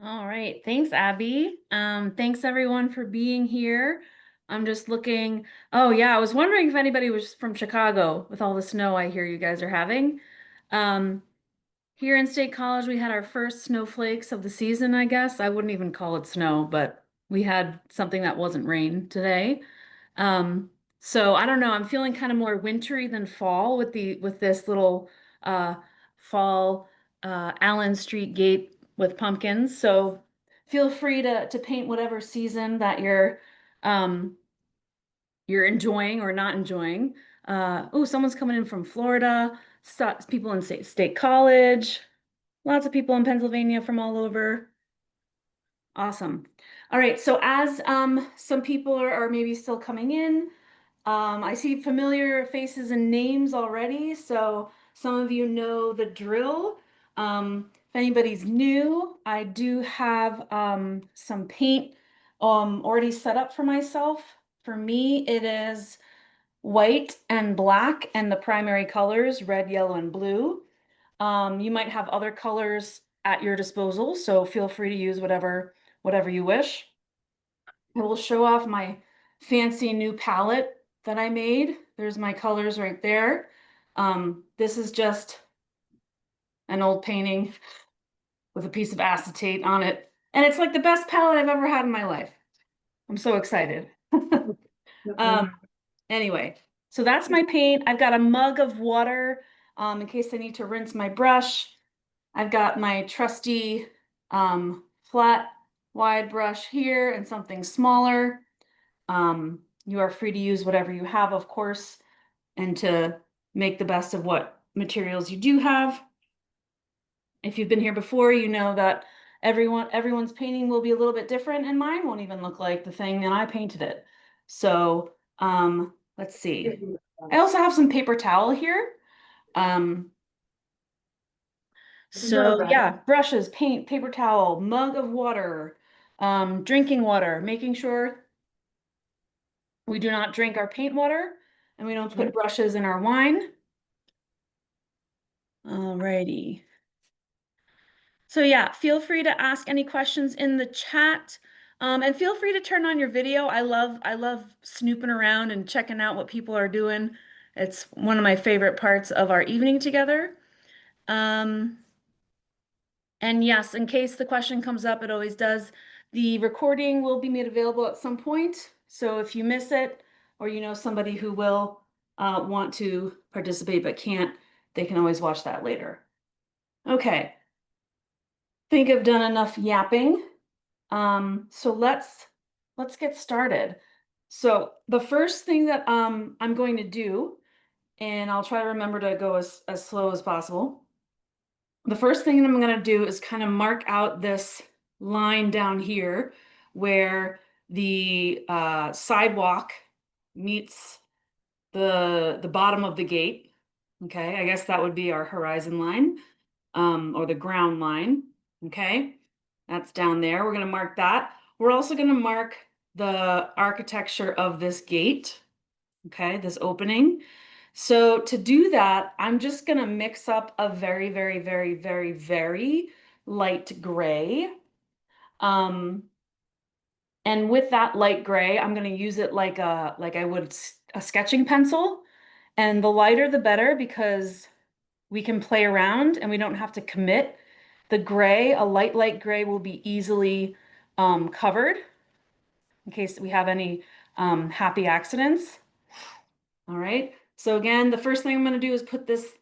All right. Thanks, Abby. Thanks everyone for being here. I'm just looking. Oh, yeah. I was wondering if anybody was from Chicago with all the snow I hear you guys are having. Um, Here in State College, we had our first snowflakes of the season, I guess. I wouldn't even call it snow, but we had something that wasn't rain today. Um, so I don't know. I'm feeling kind of more wintry than fall with this little uh fall Allen Street gate with pumpkins. So feel free to paint whatever season that um you're enjoying or not enjoying. Oh, someone's coming in from Florida, people in State College, lots of people in Pennsylvania from all over. Awesome. All right, so as some people are maybe still coming in, I see familiar faces and names already, so some of you know the drill. If anybody's new, I do have some paint already set up for myself. For me, it is white and black and the primary colors, red, yellow, and blue. You might have other colors at your disposal, so feel free to use whatever you wish. I will show off my fancy new palette that I made. There's my colors right there. This is just an old painting with a piece of acetate on it. And it's like the best palette I've ever had in my life. I'm so excited. Um, anyway, so that's my paint. I've got a mug of water in case I need to rinse my brush. I've got my trusty flat wide brush here and something smaller. You are free to use whatever you have, of course, and to make the best of what materials you do have. If you've been here before, you know that everyone's painting will be a little bit different, and mine won't even look like the thing that I painted it. So let's see. I also have some paper towel here. Um, so yeah, brushes, paint, paper towel, mug of water, drinking water, making sure we do not drink our paint water and we don't put brushes in our wine. Alrighty. So yeah, feel free to ask any questions in the chat. And feel free to turn on your video. I love snooping around and checking out what people are doing. It's one of my favorite parts of our evening together. Um, and yes, in case the question comes up, it always does. The recording will be made available at some point. So if you miss it, or you know somebody who will want to participate but can't, they can always watch that later. Okay, think I've done enough yapping. So let's get started. So the first thing that I'm going to do, and I'll try to remember to go as slow as possible. The first thing that I'm going to do is kind of mark out this line down here where the sidewalk meets the bottom of the gate. Okay, I guess that would be our horizon line, or the ground line. Okay, that's down there. We're going to mark that. We're also going to mark the architecture of this gate. Okay, this opening. So to do that, I'm just going to mix up a very, very, very, very, very light gray. And with that light gray, I'm going to use it like I would a sketching pencil. And the lighter, the better, because we can play around and we don't have to commit. The gray, a light gray will be easily covered in case we have any happy accidents. All right. So again, the first thing I'm going to do is put this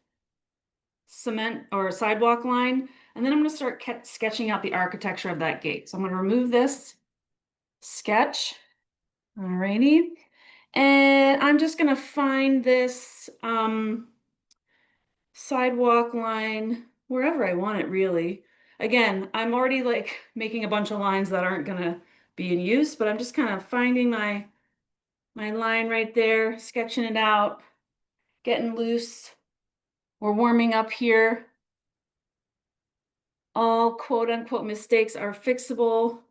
cement or sidewalk line, and then I'm going to start sketching out the architecture of that gate. So I'm going to remove this sketch. All righty. And I'm just going to find this sidewalk line wherever I want it, really. Again, I'm already like making a bunch of lines that aren't going to be in use, but I'm just kind of finding my line right there, sketching it out, getting loose. We're warming up here. All quote unquote mistakes are fixable.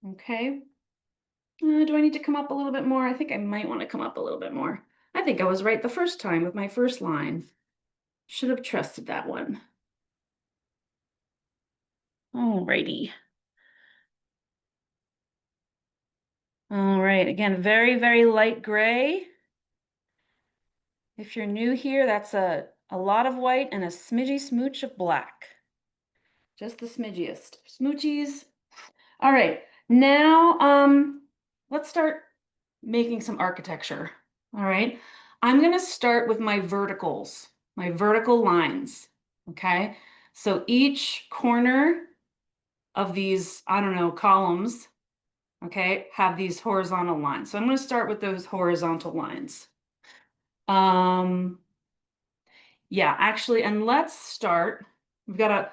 Okay. Do I need to come up a little bit more? I think I might want to come up a little bit more. I think I was right the first time with my first line. Should have trusted that one. Alrighty. All right, again, very, very light gray. If you're new here, that's a lot of white and a smidgy smooch of black. Just the smidgiest. Smoochies. All right, now let's start making some architecture. All right, I'm gonna start with my verticals, my vertical lines. Okay, so each corner of these, I don't know, columns, okay, have these horizontal lines. So I'm gonna start with those horizontal lines. Um, Yeah, actually, and let's start. We've got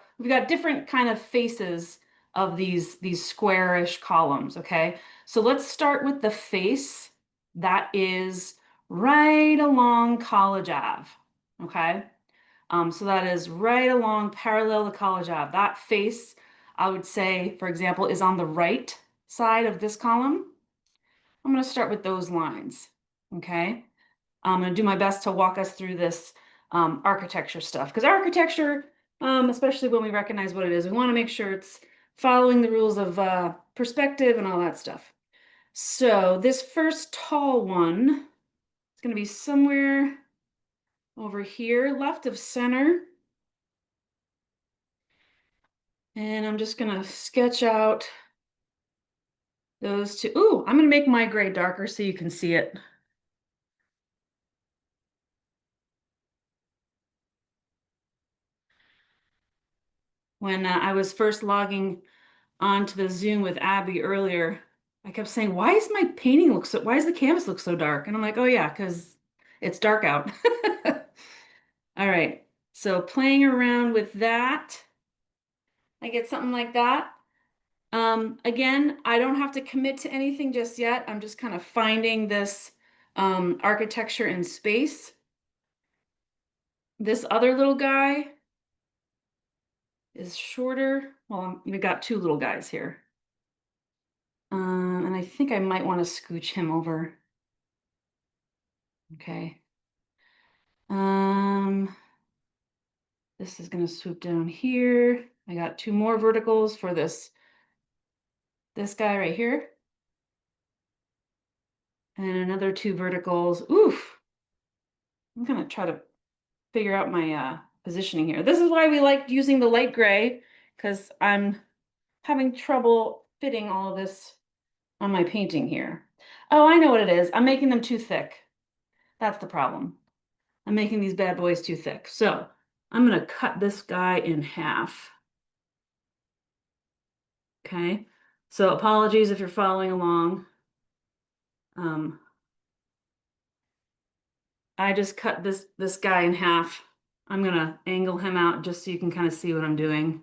different kind of faces of these squarish columns, okay? So let's start with the face that is right along College Ave, okay? So that is right along parallel to College Ave. That face, I would say, for example, is on the right side of this column. I'm going to start with those lines, okay? I'm going to do my best to walk us through this architecture stuff because architecture, especially when we recognize what it is, we want to make sure it's following the rules of perspective and all that stuff. So this first tall one is going to be somewhere over here, left of center. And I'm just going to sketch out those two. Ooh, I'm going to make my gray darker so you can see it. When I was first logging onto the Zoom with Abby earlier, I kept saying, why is my painting look so, why does the canvas look so dark? And I'm like, oh yeah, because it's dark out. All right, so playing around with that, I get something like that. Again, I don't have to commit to anything just yet. I'm just kind of finding this architecture in space. This other little guy is shorter. Well, we've got two little guys here. And I think I might want to scooch him over. Okay. This is going to swoop down here. I got two more verticals for this guy right here. And another two verticals. Oof. I'm going to try to figure out my positioning here. This is why we like using the light gray, because I'm having trouble fitting all of this on my painting here. Oh, I know what it is. I'm making them too thick. That's the problem. I'm making these bad boys too thick. So I'm going to cut this guy in half. Okay. So apologies if you're following along. I just cut this guy in half. I'm gonna angle him out just so you can kind of see what I'm doing.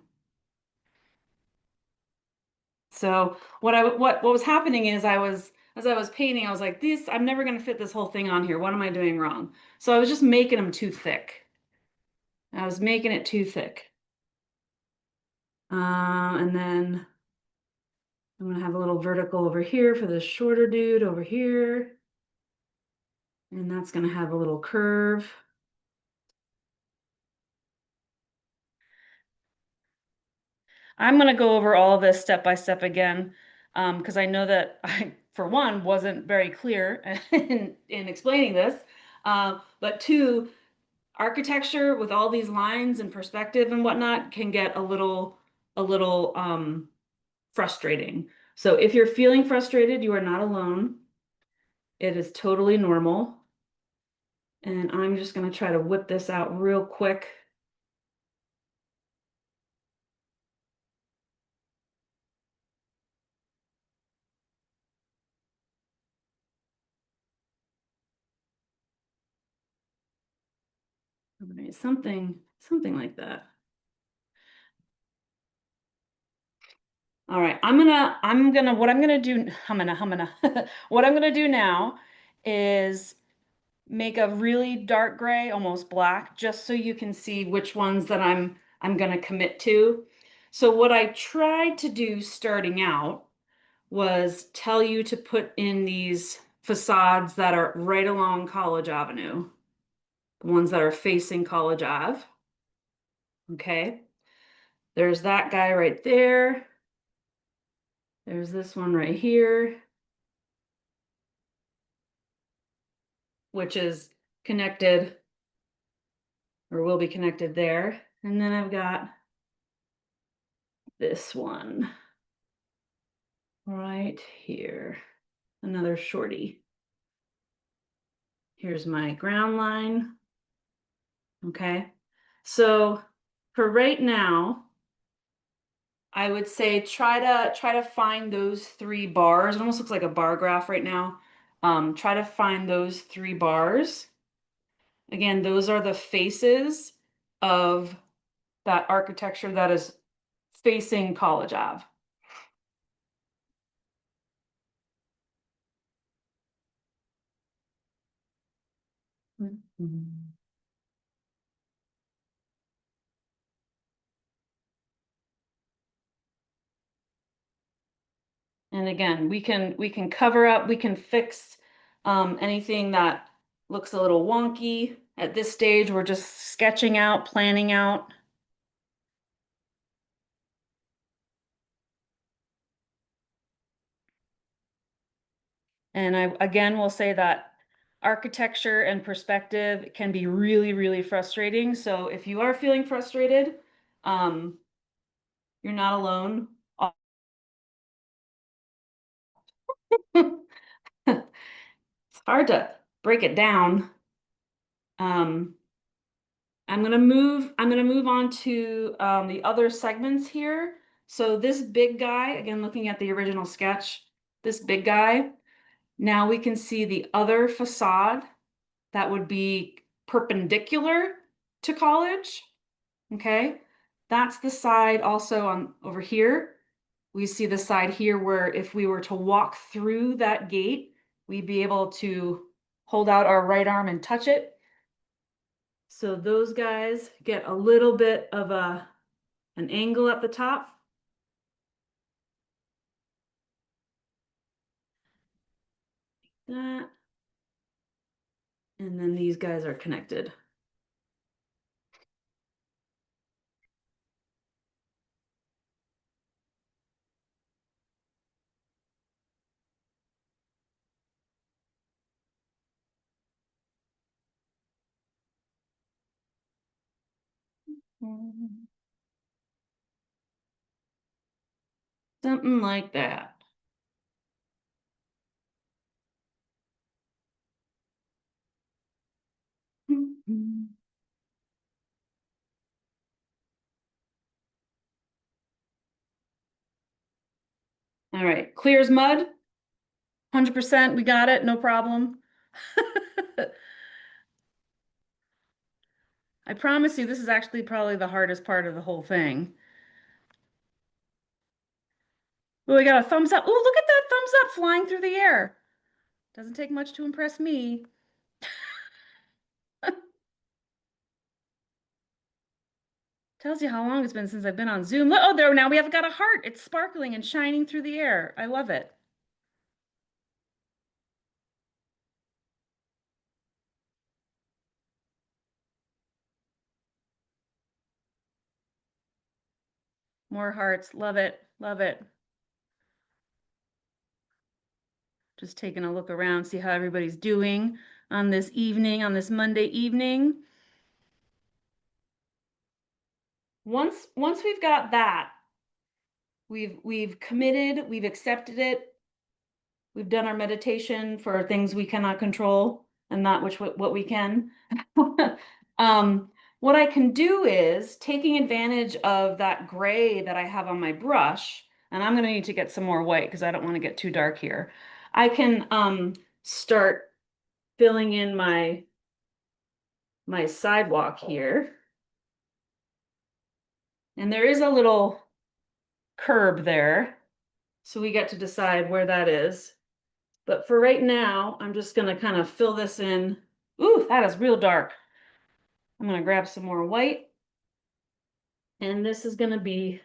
So what was happening is as I was painting, I was like, this, I'm never gonna fit this whole thing on here. What am I doing wrong? So I was just making them too thick. I was making it too thick. And then I'm gonna have a little vertical over here for the shorter dude over here. And that's gonna have a little curve. I'm going to go over all of this step by step again, because I know that I, for one, wasn't very clear in explaining this. But two, architecture with all these lines and perspective and whatnot can get a little frustrating. So if you're feeling frustrated, you are not alone. It is totally normal. And I'm just going to try to whip this out real quick. Something like that. All right, what I'm gonna do, what I'm gonna do now is make a really dark gray, almost black, just so you can see which ones that I'm gonna commit to. So what I tried to do starting out was tell you to put in these facades that are right along College Avenue, the ones that are facing College Ave. Okay. There's that guy right there. There's this one right here, which is connected or will be connected there. And then I've got this one right here, another shorty. Here's my ground line. Okay, so for right now, I would say try to find those 3 bars. It almost looks like a bar graph right now. Try to find those 3 bars. Again, those are the faces of that architecture that is facing College Ave. Mhm. And again, we can cover up, we can fix anything that looks a little wonky. At this stage, we're just sketching out, planning out. And I again will say that architecture and perspective can be really, really frustrating. So if you are feeling frustrated, um, you're not alone. It's hard to break it down. Um, I'm gonna move on to the other segments here. So this big guy, again, looking at the original sketch, this big guy, now we can see the other facade that would be perpendicular to College. Okay, that's the side also on over here. We see the side here where if we were to walk through that gate, we'd be able to hold out our right arm and touch it. So those guys get a little bit of an angle at the top. Like that. And then these guys are connected. Something like that. All right, clear as mud. 100%, we got it, no problem. I promise you, this is actually probably the hardest part of the whole thing. Oh, we got a thumbs up. Oh, look at that thumbs up flying through the air. Doesn't take much to impress me. Tells you how long it's been since I've been on Zoom. Oh, there, now we have got a heart. It's sparkling and shining through the air. I love it. More hearts. Love it. Love it. Just taking a look around, see how everybody's doing on this evening, on this Monday evening. Once we've got that, we've committed, we've accepted it, we've done our meditation for things we cannot control and not what we can. What I can do is taking advantage of that gray that I have on my brush, and I'm gonna need to get some more white because I don't want to get too dark here. I can start filling in my sidewalk here. And there is a little curb there, so we get to decide where that is. But for right now, I'm just gonna kind of fill this in. Ooh, that is real dark. I'm gonna grab some more white. And this is gonna be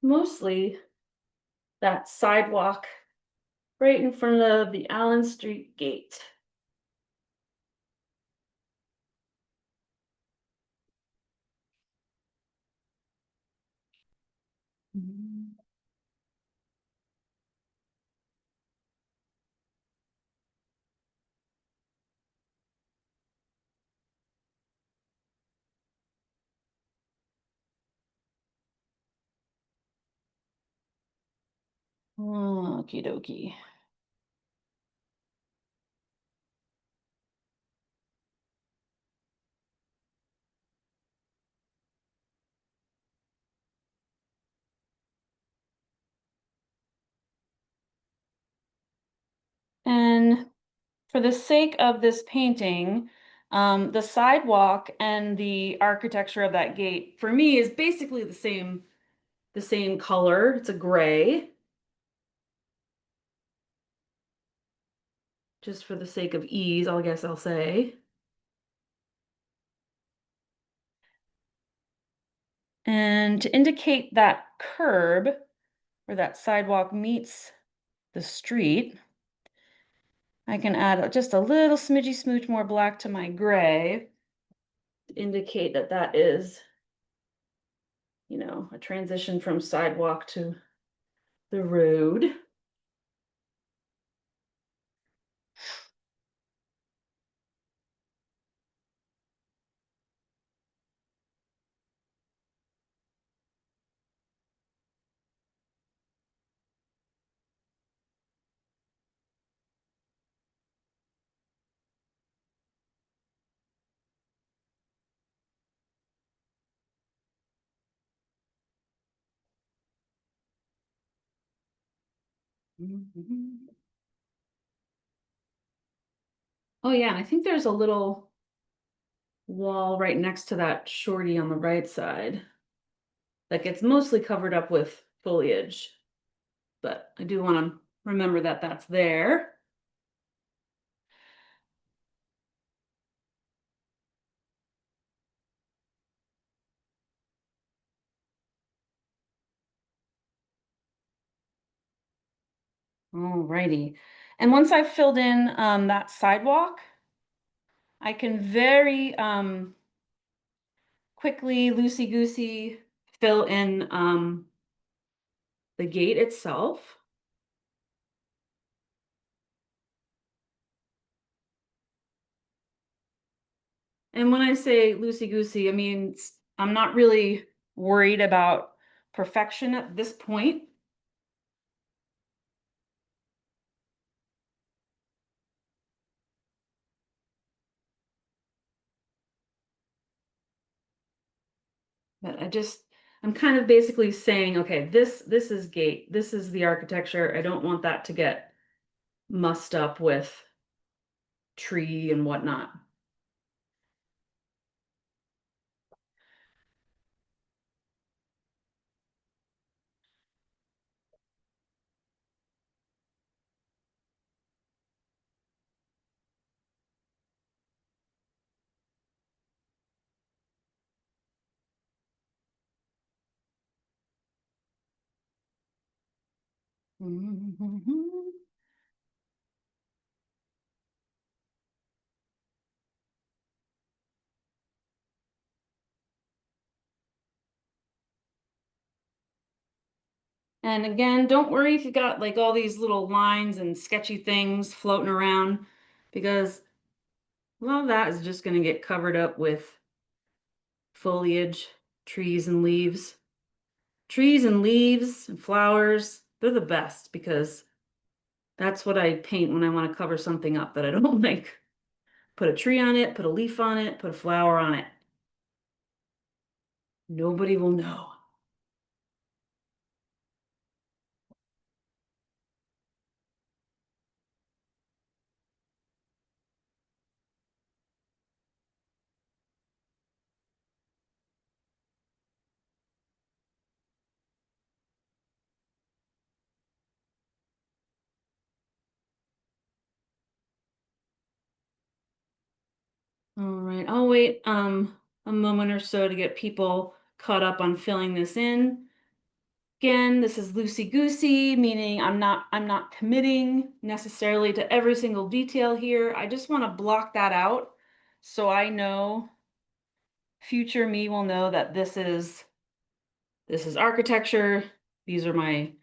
mostly that sidewalk right in front of the Allen Street gate. Okie dokie. And for the sake of this painting, the sidewalk and the architecture of that gate for me is basically the same color. It's a gray, just for the sake of ease, I guess I'll say. And to indicate that curb where that sidewalk meets the street, I can add just a little smidgy smooch more black to my gray to indicate that that is, you know, a transition from sidewalk to the road. Mhm. Oh yeah, and I think there's a little wall right next to that shorty on the right side that gets mostly covered up with foliage, but I do want to remember that that's there. Alrighty. And once I've filled in that sidewalk, I can very quickly, loosey-goosey fill in the gate itself. And when I say loosey-goosey, I mean, I'm not really worried about perfection at this point. But I'm kind of basically saying, okay, this is gate, this is the architecture. I don't want that to get mussed up with tree and whatnot. And again, don't worry if you got like all these little lines and sketchy things floating around, because a lot of that is just going to get covered up with foliage, trees and leaves. Trees and leaves and flowers, they're the best because that's what I paint when I want to cover something up that I don't like. Put a tree on it, put a leaf on it, put a flower on it. Nobody will know. All right, I'll wait a moment or so to get people caught up on filling this in. Again, this is loosey-goosey, meaning I'm not committing necessarily to every single detail here. I just want to block that out so I know future me will know that this is architecture, these are my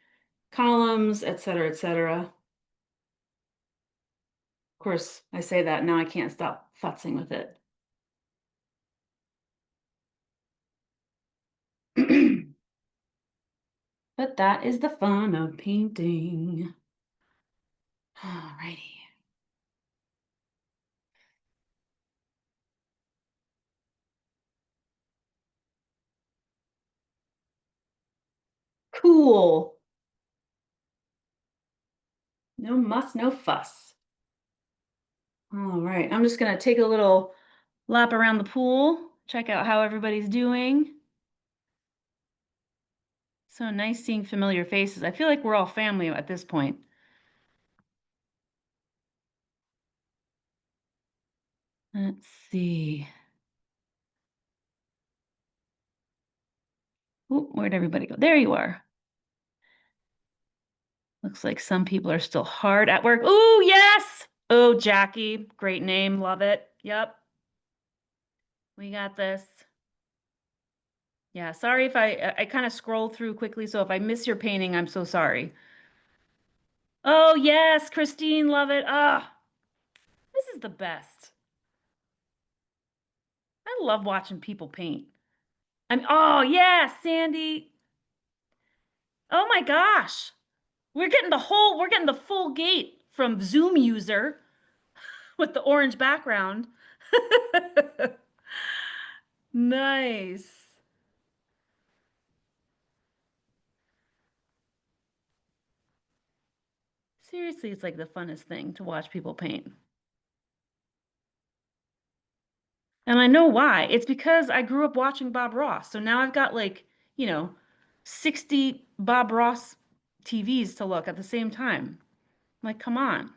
columns, et cetera, et cetera. Of course, I say that now I can't stop futzing with it. But that is the fun of painting. Alrighty. Cool. No muss, no fuss. All right, I'm just gonna take a little lap around the pool, check out how everybody's doing. So nice seeing familiar faces. I feel like we're all family at this point. Let's see. Ooh, where'd everybody go? There you are. Looks like some people are still hard at work. Ooh, yes! Oh, Jackie, great name, love it. Yep, we got this. Yeah, sorry if I kind of scrolled through quickly, so if I miss your painting, I'm so sorry. Oh, yes, Christine, love it. Ah, this is the best. I love watching people paint. Oh, yeah, Sandy. Oh my gosh. We're getting the full gate from Zoom user with the orange background. Nice. Seriously, it's like the funnest thing to watch people paint. And I know why. It's because I grew up watching Bob Ross. So now I've got like, you know, 60 Bob Ross TVs to look at the same time. Like, come on.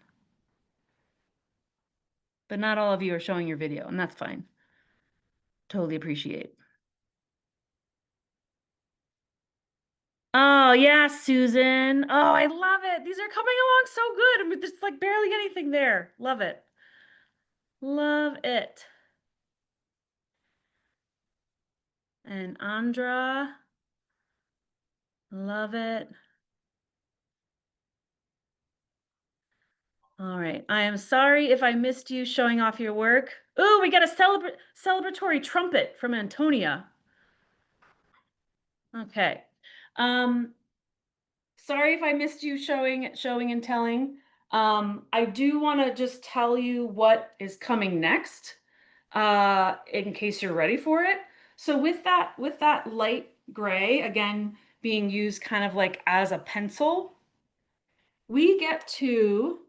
But not all of you are showing your video, and that's fine. Totally appreciate. Oh, yeah, Susan. Oh, I love it. These are coming along so good. I mean, there's like barely anything there. Love it. Love it. And Andra, love it. All right. I am sorry if I missed you showing off your work. Oh, we got a celebratory trumpet from Antonia. Okay. Um, Sorry if I missed you showing and telling. I do want to just tell you what is coming next, in case you're ready for it. So with that light gray, again, being used kind of like as a pencil, we get to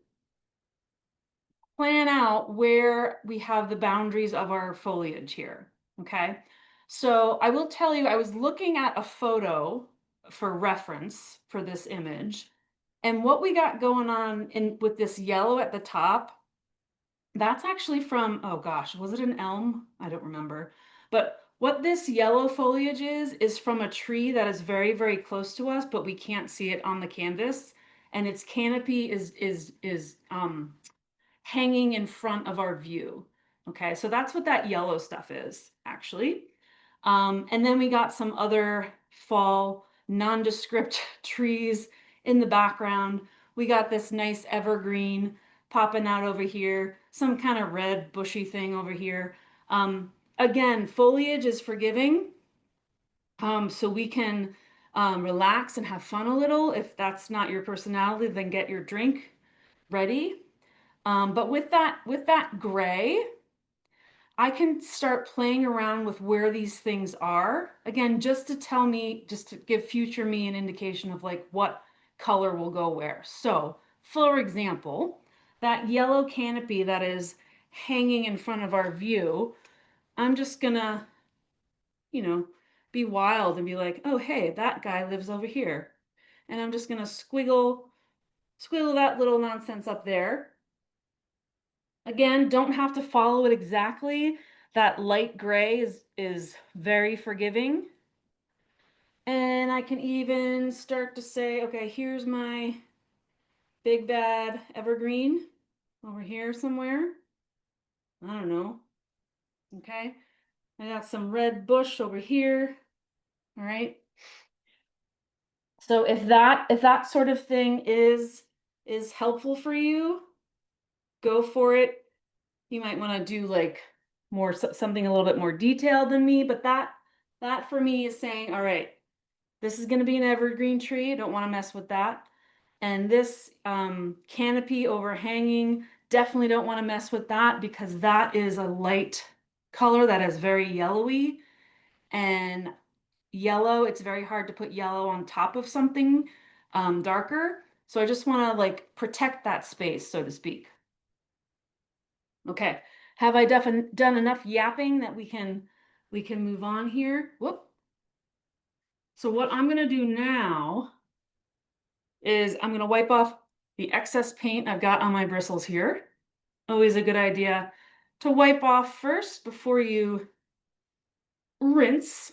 plan out where we have the boundaries of our foliage here. Okay. So I will tell you, I was looking at a photo for reference for this image, and what we got going on in with this yellow at the top, that's actually from, oh gosh, was it an elm? I don't remember. But what this yellow foliage is from a tree that is very, very close to us, but we can't see it on the canvas. And its canopy is hanging in front of our view. Okay, so that's what that yellow stuff is, actually. And then we got some other fall nondescript trees in the background. We got this nice evergreen popping out over here, some kind of red bushy thing over here. Again, foliage is forgiving, so we can relax and have fun a little. If that's not your personality, then get your drink ready. But with that gray, I can start playing around with where these things are. Again, just to give future me an indication of like what color will go where. So, for example, that yellow canopy that is hanging in front of our view, I'm just gonna, you know, be wild and be like, oh, hey, that guy lives over here. And I'm just gonna squiggle that little nonsense up there. Again, don't have to follow it exactly. That light gray is very forgiving. And I can even start to say, okay, here's my big bad evergreen over here somewhere. I don't know. Okay. I got some red bush over here. All right. So if that sort of thing is helpful for you, go for it. You might want to do like something a little bit more detailed than me, but that for me is saying, all right, This is going to be an evergreen tree. I don't want to mess with that. And this canopy overhanging, definitely don't want to mess with that because that is a light color that is very yellowy. And yellow, it's very hard to put yellow on top of something darker. So I just want to like protect that space, so to speak. Okay, have I done enough yapping that we can move on here? Whoop. So what I'm gonna do now is I'm gonna wipe off the excess paint I've got on my bristles here. Always a good idea to wipe off first before you rinse.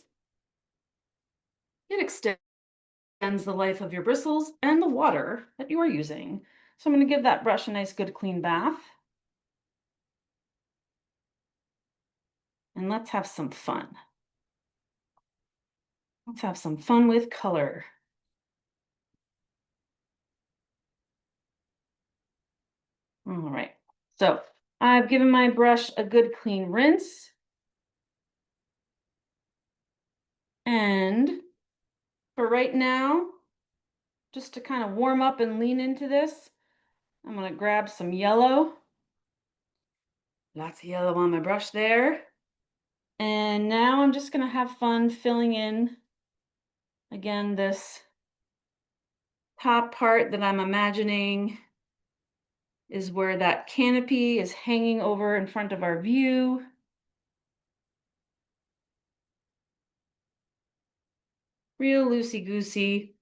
It extends the life of your bristles and the water that you are using. So I'm going to give that brush a nice good clean bath. And let's have some fun. Let's have some fun with color. All right, so I've given my brush a good clean rinse. And for right now, just to kind of warm up and lean into this, I'm going to grab some yellow. Lots of yellow on my brush there. And now I'm just going to have fun filling in, again, this top part that I'm imagining is where that canopy is hanging over in front of our view. Real loosey-goosey,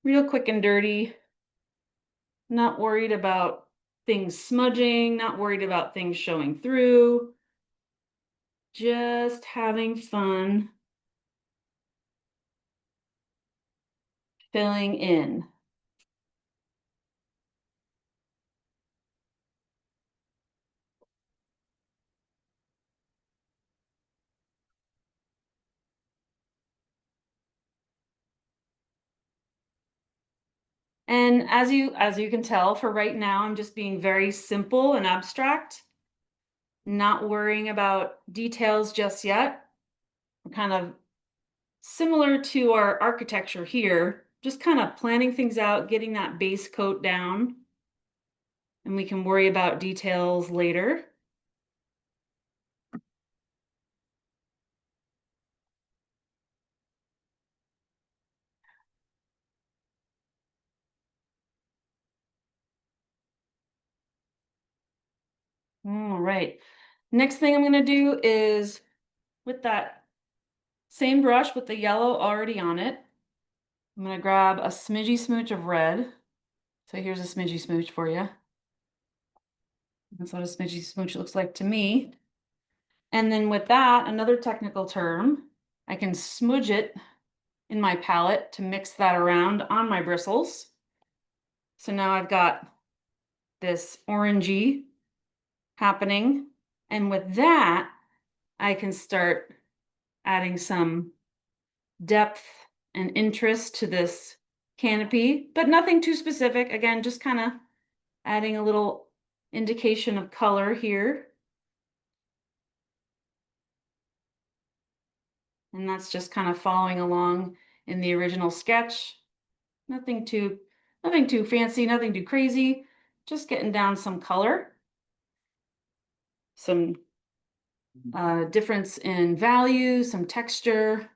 real quick and dirty. Not worried about things smudging, not worried about things showing through. Just having fun filling in. And as you can tell, for right now, I'm just being very simple and abstract, not worrying about details just yet. We're kind of similar to our architecture here, just kind of planning things out, getting that base coat down, and we can worry about details later. All right. Next thing I'm going to do is with that same brush with the yellow already on it, I'm going to grab a smidgy smooch of red. So here's a smidgy smooch for you. That's what a smidgy smooch looks like to me. And then with that, another technical term, I can smudge it in my palette to mix that around on my bristles. So now I've got this orangey happening. And with that, I can start adding some depth and interest to this canopy, but nothing too specific. Again, just kind of adding a little indication of color here. And that's just kind of following along in the original sketch. Nothing too fancy, nothing too crazy, just getting down some color, some difference in value, some texture.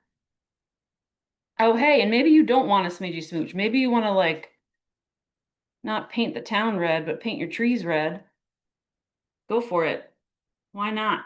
Oh, hey, and maybe you don't want a smidgy smooch. Maybe you want to like not paint the town red, but paint your trees red. Go for it. Why not?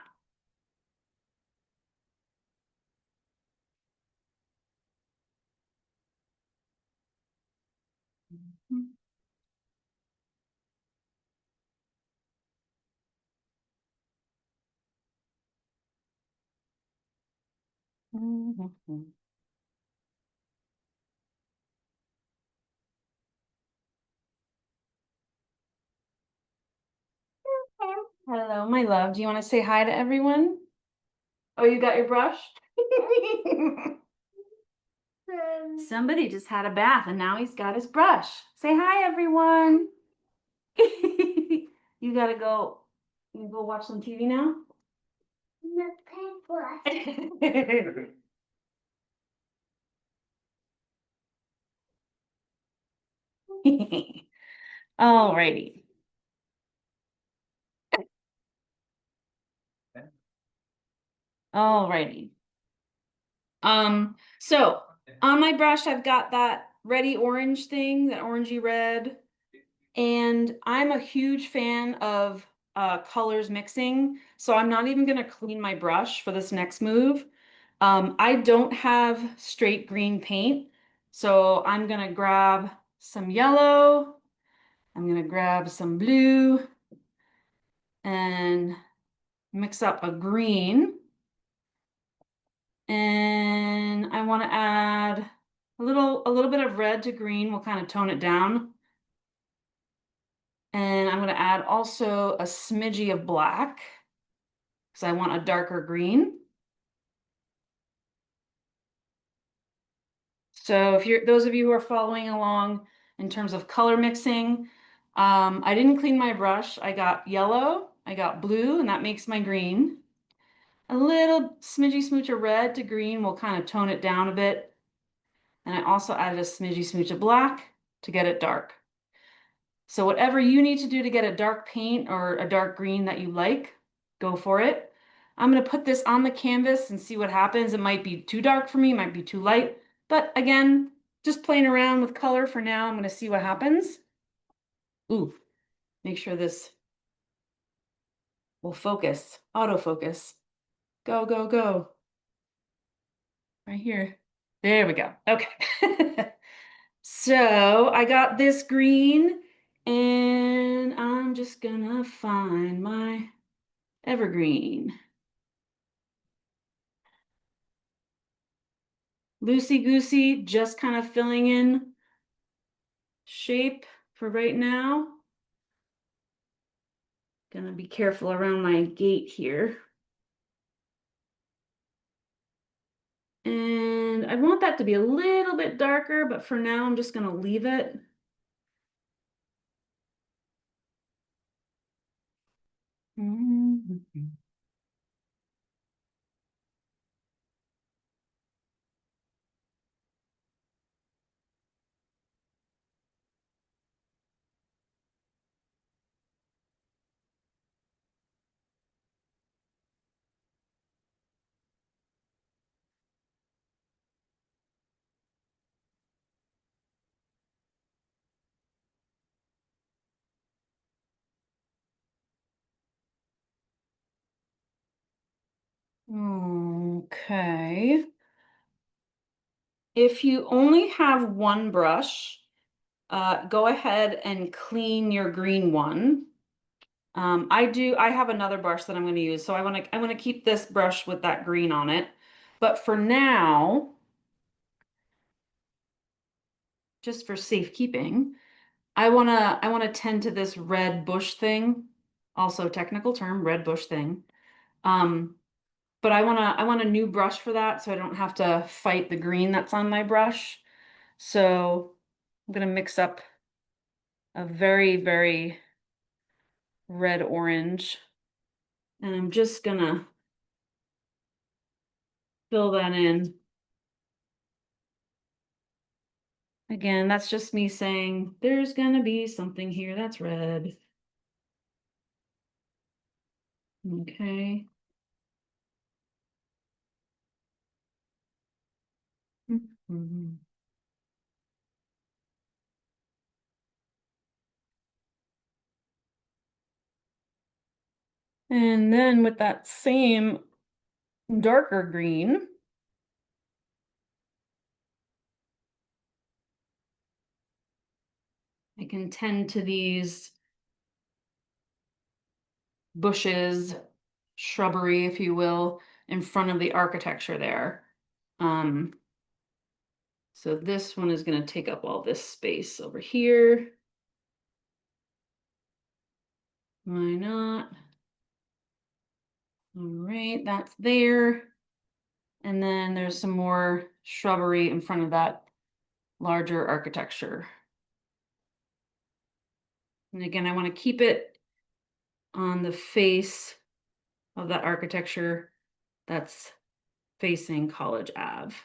Hello, my love. Do you want to say hi to everyone? Oh, you got your brush? Somebody just had a bath and now he's got his brush. Say hi, everyone. You gotta go. You go watch some TV now? The paintbrush. Alrighty. Alrighty. So on my brush, I've got that reddy orange thing, that orangey red. And I'm a huge fan of colors mixing, so I'm not even gonna clean my brush for this next move. I don't have straight green paint, so I'm gonna grab some yellow, I'm gonna grab some blue, and mix up a green. And I want to add a little bit of red to green. We'll kind of tone it down. And I'm going to add also a smidgy of black because I want a darker green. So if you're those of you who are following along in terms of color mixing, I didn't clean my brush. I got yellow, I got blue, and that makes my green. A little smidgy smooch of red to green will kind of tone it down a bit. And I also added a smidgy smooch of black to get it dark. So whatever you need to do to get a dark paint or a dark green that you like, go for it. I'm going to put this on the canvas and see what happens. It might be too dark for me, it might be too light. But again, just playing around with color for now. I'm going to see what happens. Ooh, make sure this will focus, autofocus. Go, go, go. Right here. There we go. Okay. So I got this green and I'm just gonna find my evergreen. Loosey-goosey, just kind of filling in shape for right now. Gonna be careful around my gate here. And I want that to be a little bit darker, but for now I'm just gonna leave it. Mm-hmm. Okay. If you only have one brush, go ahead and clean your green one. I have another brush that I'm going to use, so I want to keep this brush with that green on it. But for now, just for safekeeping, I want to tend to this red bush thing, also technical term, red bush thing. Um, but I want a new brush for that, so I don't have to fight the green that's on my brush. So I'm going to mix up a very, very red orange, and I'm just gonna fill that in. Again, that's just me saying there's gonna be something here that's red. Okay. Mhm. And then with that same darker green, I can tend to these bushes, shrubbery, if you will, in front of the architecture there. So this one is going to take up all this space over here. Why not? All right, that's there. And then there's some more shrubbery in front of that larger architecture. And again, I want to keep it on the face of that architecture that's facing College Ave.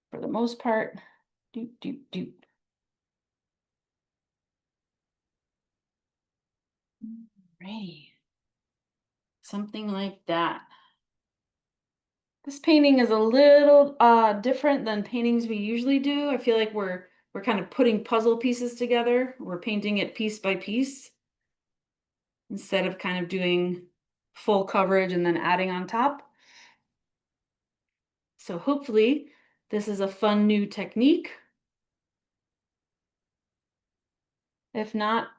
For the most part, doot, doot, doot. Right. Something like that. This painting is a little different than paintings we usually do. I feel like we're kind of putting puzzle pieces together. We're painting it piece by piece instead of kind of doing full coverage and then adding on top. So hopefully this is a fun new technique. If not,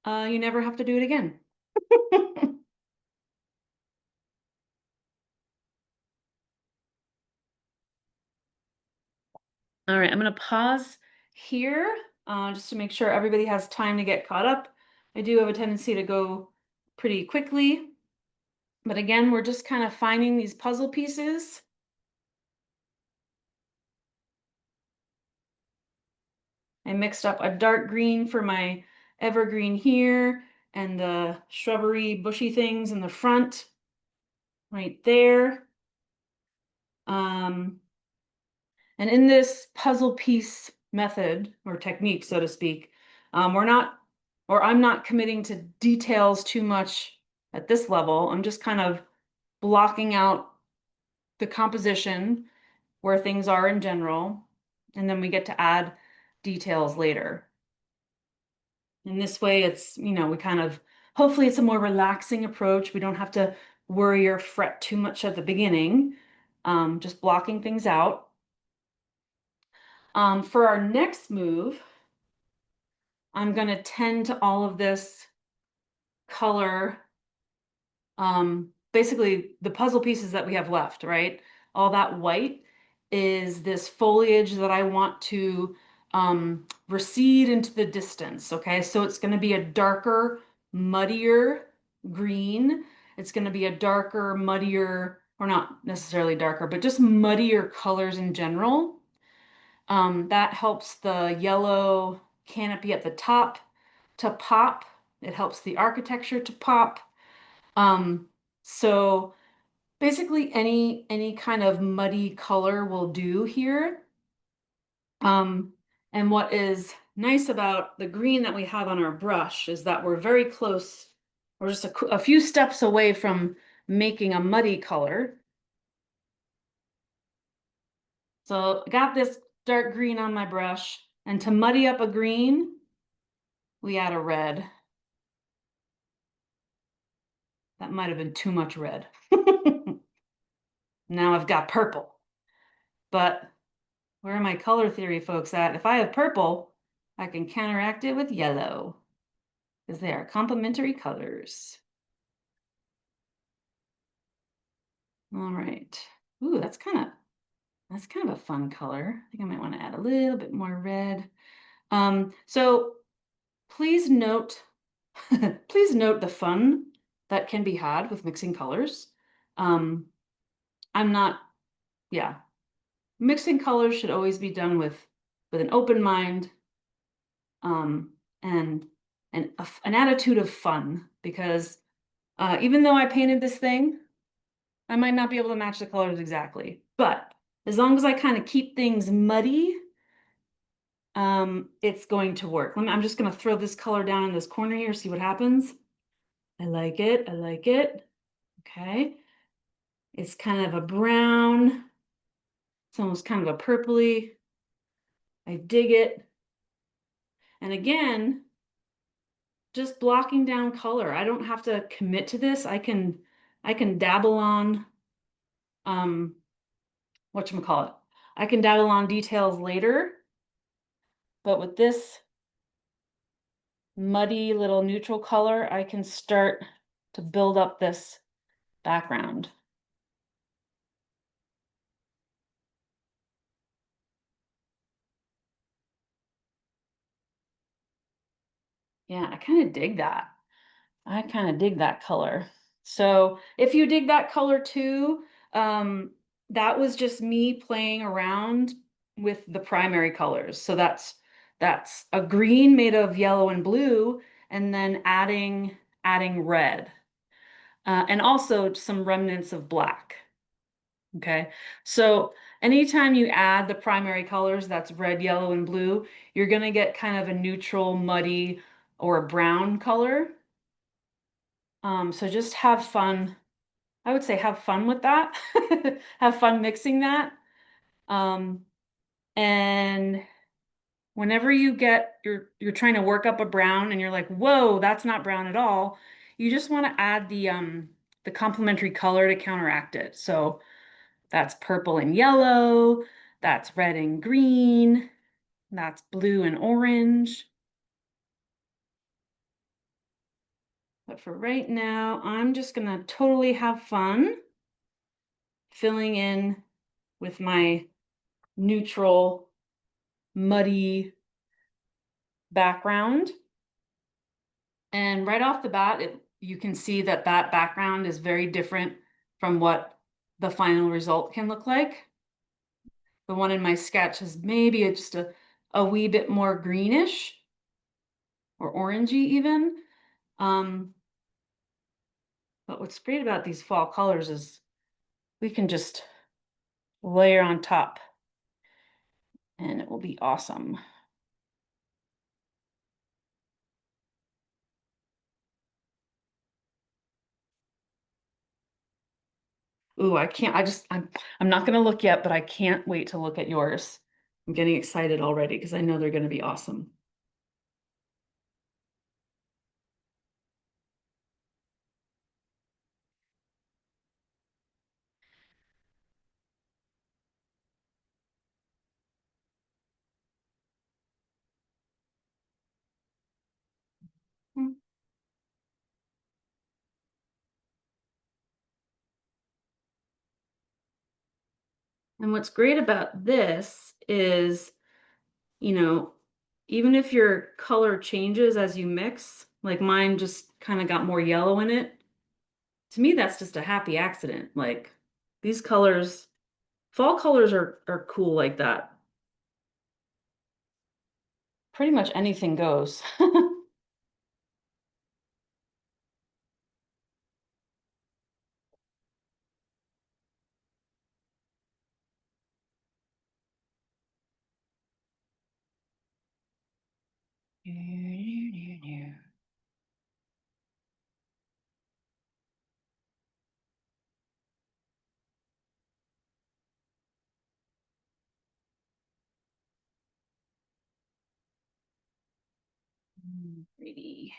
you never have to do it again. All right, I'm going to pause here just to make sure everybody has time to get caught up. I do have a tendency to go pretty quickly, but again, we're just kind of finding these puzzle pieces. I mixed up a dark green for my evergreen here and the shrubbery bushy things in the front right there. And in this puzzle piece method or technique, so to speak, I'm not committing to details too much at this level. I'm just kind of blocking out the composition where things are in general, and then we get to add details later. In this way, we kind of, hopefully it's a more relaxing approach. We don't have to worry or fret too much at the beginning, just blocking things out. For our next move, I'm going to tend to all of this color, basically the puzzle pieces that we have left, right? All that white is this foliage that I want to recede into the distance, okay? So it's going to be a darker, muddier green. It's going to be a darker, muddier, or not necessarily darker, but just muddier colors in general. That helps the yellow canopy at the top to pop. It helps the architecture to pop. Um, so basically any kind of muddy color will do here. And what is nice about the green that we have on our brush is that we're very close, we're just a few steps away from making a muddy color. So I got this dark green on my brush, and to muddy up a green, we add a red. That might have been too much red. Now I've got purple. But where are my color theory folks at? If I have purple, I can counteract it with yellow, because they are complementary colors. All right. Ooh, that's kind of a fun color. I think I might want to add a little bit more red. So please note, please note the fun that can be had with mixing colors. I'm not, yeah, mixing colors should always be done with an open mind, and an attitude of fun, because even though I painted this thing, I might not be able to match the colors exactly, but as long as I kind of keep things muddy, it's going to work. I'm just going to throw this color down in this corner here, see what happens. I like it. I like it. Okay. It's kind of a brown. It's almost kind of a purpley. I dig it. And again, just blocking down color. I don't have to commit to this. I can dabble on whatchamacallit. I can dabble on details later, but with this muddy little neutral color, I can start to build up this background. Yeah, I kind of dig that. I kind of dig that color. So if you dig that color too, that was just me playing around with the primary colors. So that's a green made of yellow and blue, and then adding red, and also some remnants of black. Okay, so anytime you add the primary colors, that's red, yellow, and blue, you're gonna get kind of a neutral, muddy, or a brown color. So just have fun. I would say have fun with that. Have fun mixing that. Um, and whenever you're trying to work up a brown and you're like, whoa, that's not brown at all, you just want to add the complementary color to counteract it. So that's purple and yellow, that's red and green, that's blue and orange. But for right now, I'm just gonna totally have fun filling in with my neutral, muddy background. And right off the bat, you can see that that background is very different from what the final result can look like. The one in my sketch is maybe just a wee bit more greenish or orangey even. Um, but what's great about these fall colors is we can just layer on top and it will be awesome. Ooh, I can't, I'm not gonna look yet, but I can't wait to look at yours. I'm getting excited already because I know they're gonna be awesome. Mm. And what's great about this is, you know, even if your color changes as you mix, like mine just kind of got more yellow in it. To me, that's just a happy accident. Like these colors, fall colors are cool like that. Pretty much anything goes. Pretty.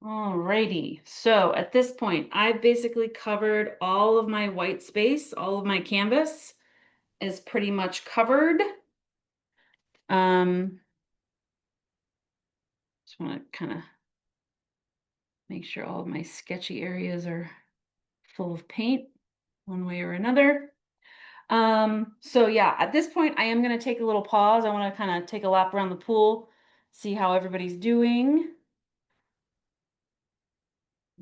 Alrighty, so at this point, I've basically covered all of my white space, all of my canvas is pretty much covered. Um, just want to kind of make sure all of my sketchy areas are full of paint one way or another. So yeah, at this point, I am going to take a little pause. I want to kind of take a lap around the pool, see how everybody's doing.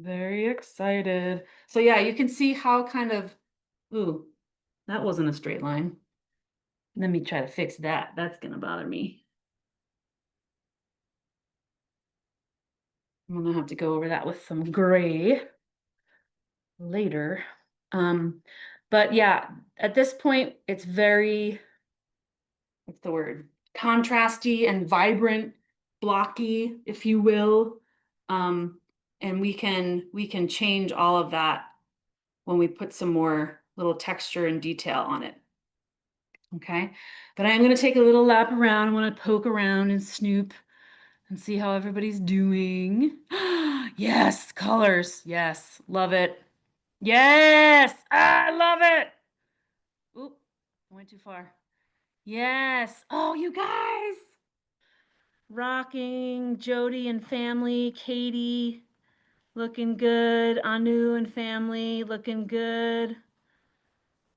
Very excited. So yeah, you can see how kind of, ooh, that wasn't a straight line. Let me try to fix that. That's gonna bother me. I'm gonna have to go over that with some gray later. Um, but yeah, at this point, it's very, what's the word? Contrasty and vibrant, blocky, if you will. And we can change all of that when we put some more little texture and detail on it. Okay, but I'm going to take a little lap around. I want to poke around and snoop and see how everybody's doing. Yes, colors. Yes, love it. Yes, I love it. Oop, I went too far. Yes. Oh, you guys. Rocking, Jody and family, Katie looking good, Anu and family looking good,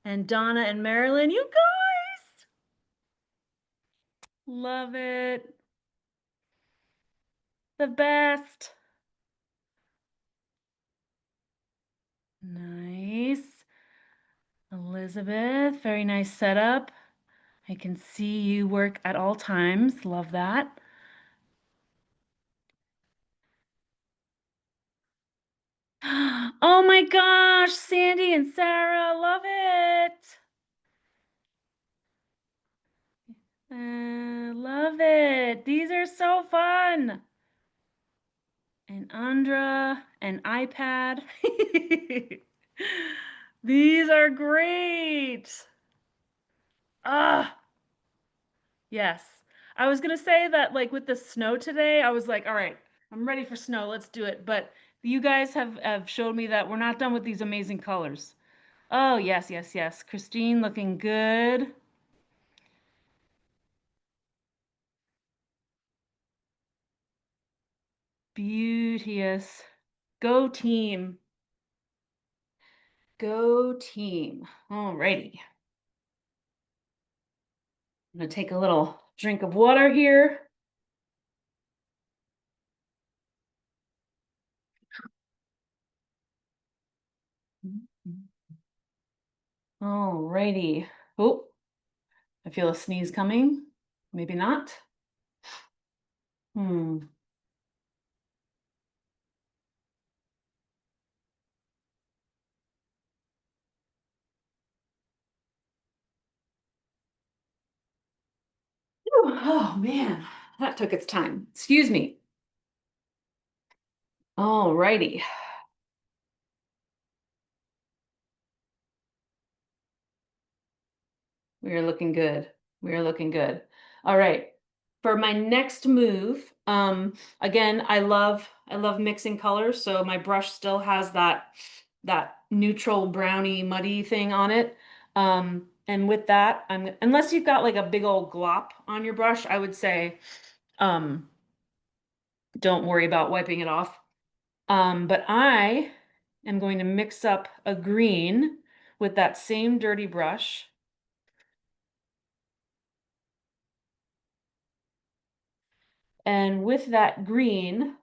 and Donna and Marilyn, you guys. Love it. The best. Nice. Elizabeth, very nice setup. I can see you work at all times. Love that. Oh my gosh, Sandy and Sarah, love it. Love it. These are so fun. And Andra, an iPad. These are great. Ah, yes. I was gonna say that like with the snow today, I was like, all right, I'm ready for snow. Let's do it. But you guys have showed me that we're not done with these amazing colors. Oh, yes, yes, yes. Christine looking good. Beauteous. Go team. Go team. All righty. I'm gonna take a little drink of water here. All righty. Oh, I feel a sneeze coming. Maybe not. Hmm. Oh man, that took its time. Excuse me. All righty. We are looking good. We are looking good. All right. For my next move, again, I love mixing colors, so my brush still has that neutral browny muddy thing on it. And with that, unless you've got like a big old glop on your brush, I would say um don't worry about wiping it off. But I am going to mix up a green with that same dirty brush. And with that green,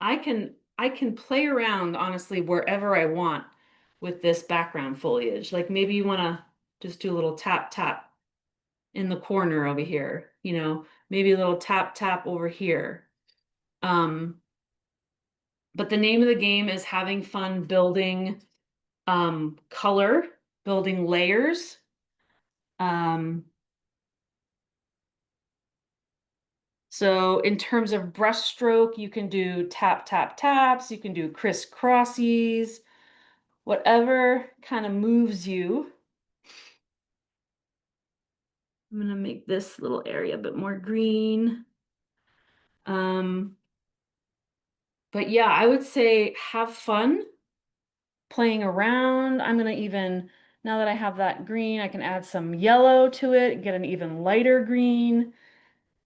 I can play around honestly wherever I want with this background foliage. Like maybe you want to just do a little tap tap in the corner over here, maybe a little tap tap over here. Um, but the name of the game is having fun building color, building layers. Um, so in terms of brush stroke, you can do tap tap taps, you can do crisscrossies, whatever kind of moves you. I'm gonna make this little area a bit more green. Um, but yeah, I would say have fun playing around. I'm gonna even, now that I have that green, I can add some yellow to it, get an even lighter green.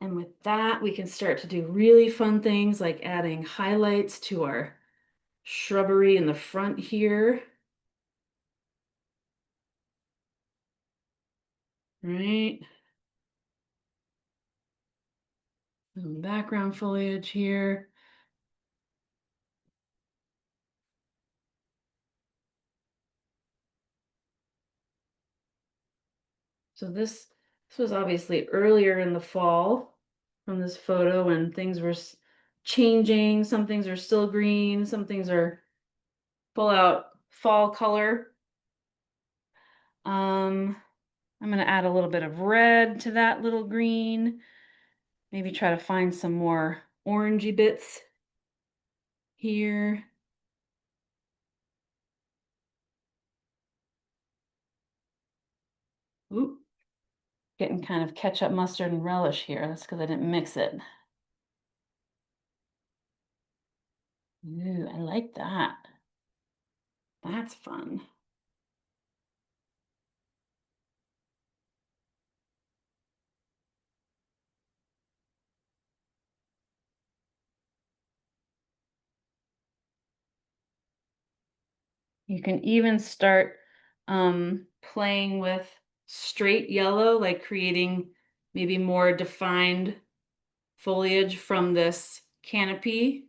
And with that, we can start to do really fun things like adding highlights to our shrubbery in the front here. Right? Some background foliage here. So this was obviously earlier in the fall from this photo when things were changing. Some things are still green, some things are full out fall color. I'm gonna add a little bit of red to that little green. Maybe try to find some more orangey bits here. Ooh, getting kind of ketchup, mustard, and relish here. That's because I didn't mix it. Ooh, I like that. That's fun. You can even start playing with straight yellow, like creating maybe more defined foliage from this canopy.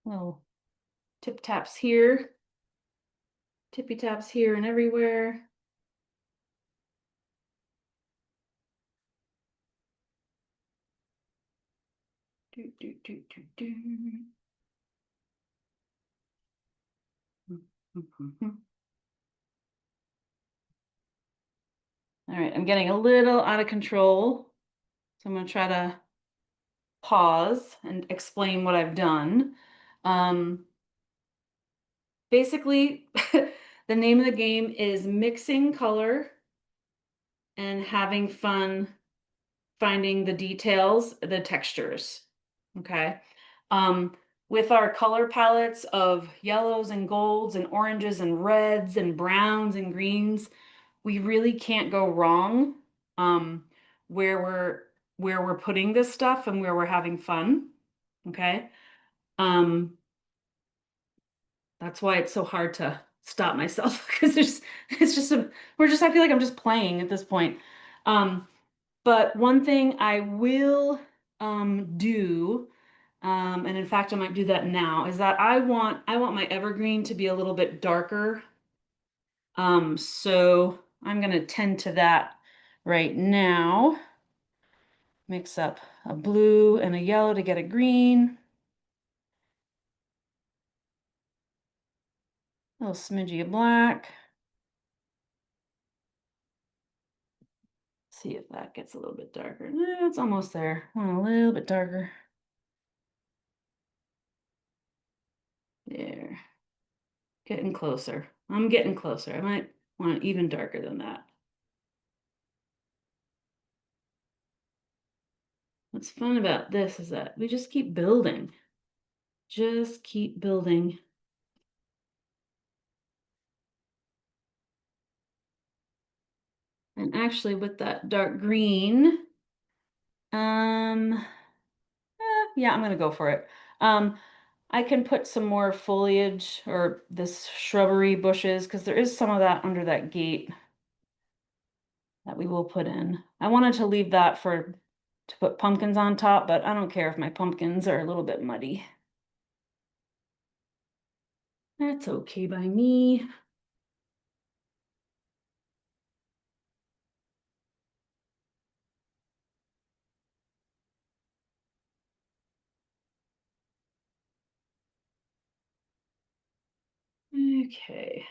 Little tip taps here, tippy taps here and everywhere. Do, do, do, do, do. All right, I'm getting a little out of control. So I'm going to try to pause and explain what I've done. Basically, the name of the game is mixing color and having fun finding the details, the textures. Okay. Um, with our color palettes of yellows and golds and oranges and reds and browns and greens, we really can't go wrong where we're putting this stuff and where we're having fun. Okay. Um, that's why it's so hard to stop myself because it's just I feel like I'm just playing at this point. Um, but one thing I will do, and in fact I might do that now, is that I want my evergreen to be a little bit darker. So I'm gonna tend to that right now. Mix up a blue and a yellow to get a green. A little smidgy of black. See if that gets a little bit darker. It's almost there. A little bit darker. There. Getting closer. I'm getting closer. I might want even darker than that. What's fun about this is that we just keep building. Just keep building. And actually with that dark green, yeah, I'm gonna go for it. I can put some more foliage or this shrubbery bushes because there is some of that under that gate that we will put in. I wanted to leave that to put pumpkins on top, but I don't care if my pumpkins are a little bit muddy. That's okay by me. Okay.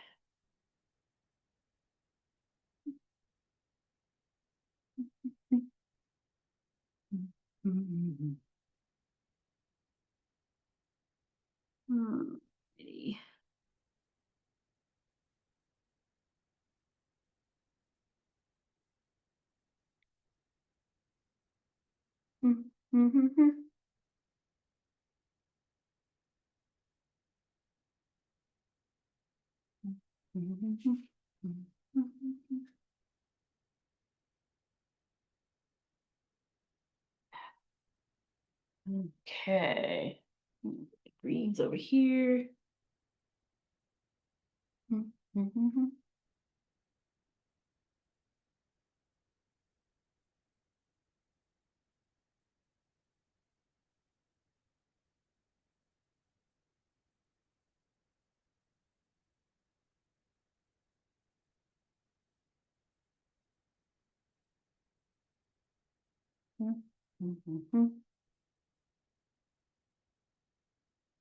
Alrighty. Okay. Greens over here.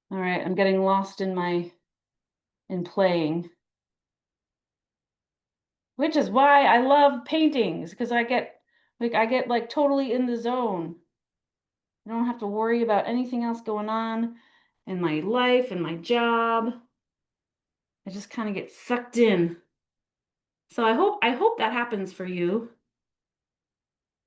All right, I'm getting lost in playing, which is why I love paintings because I get Like I get like totally in the zone. I don't have to worry about anything else going on in my life and my job. I just kind of get sucked in. So I hope that happens for you.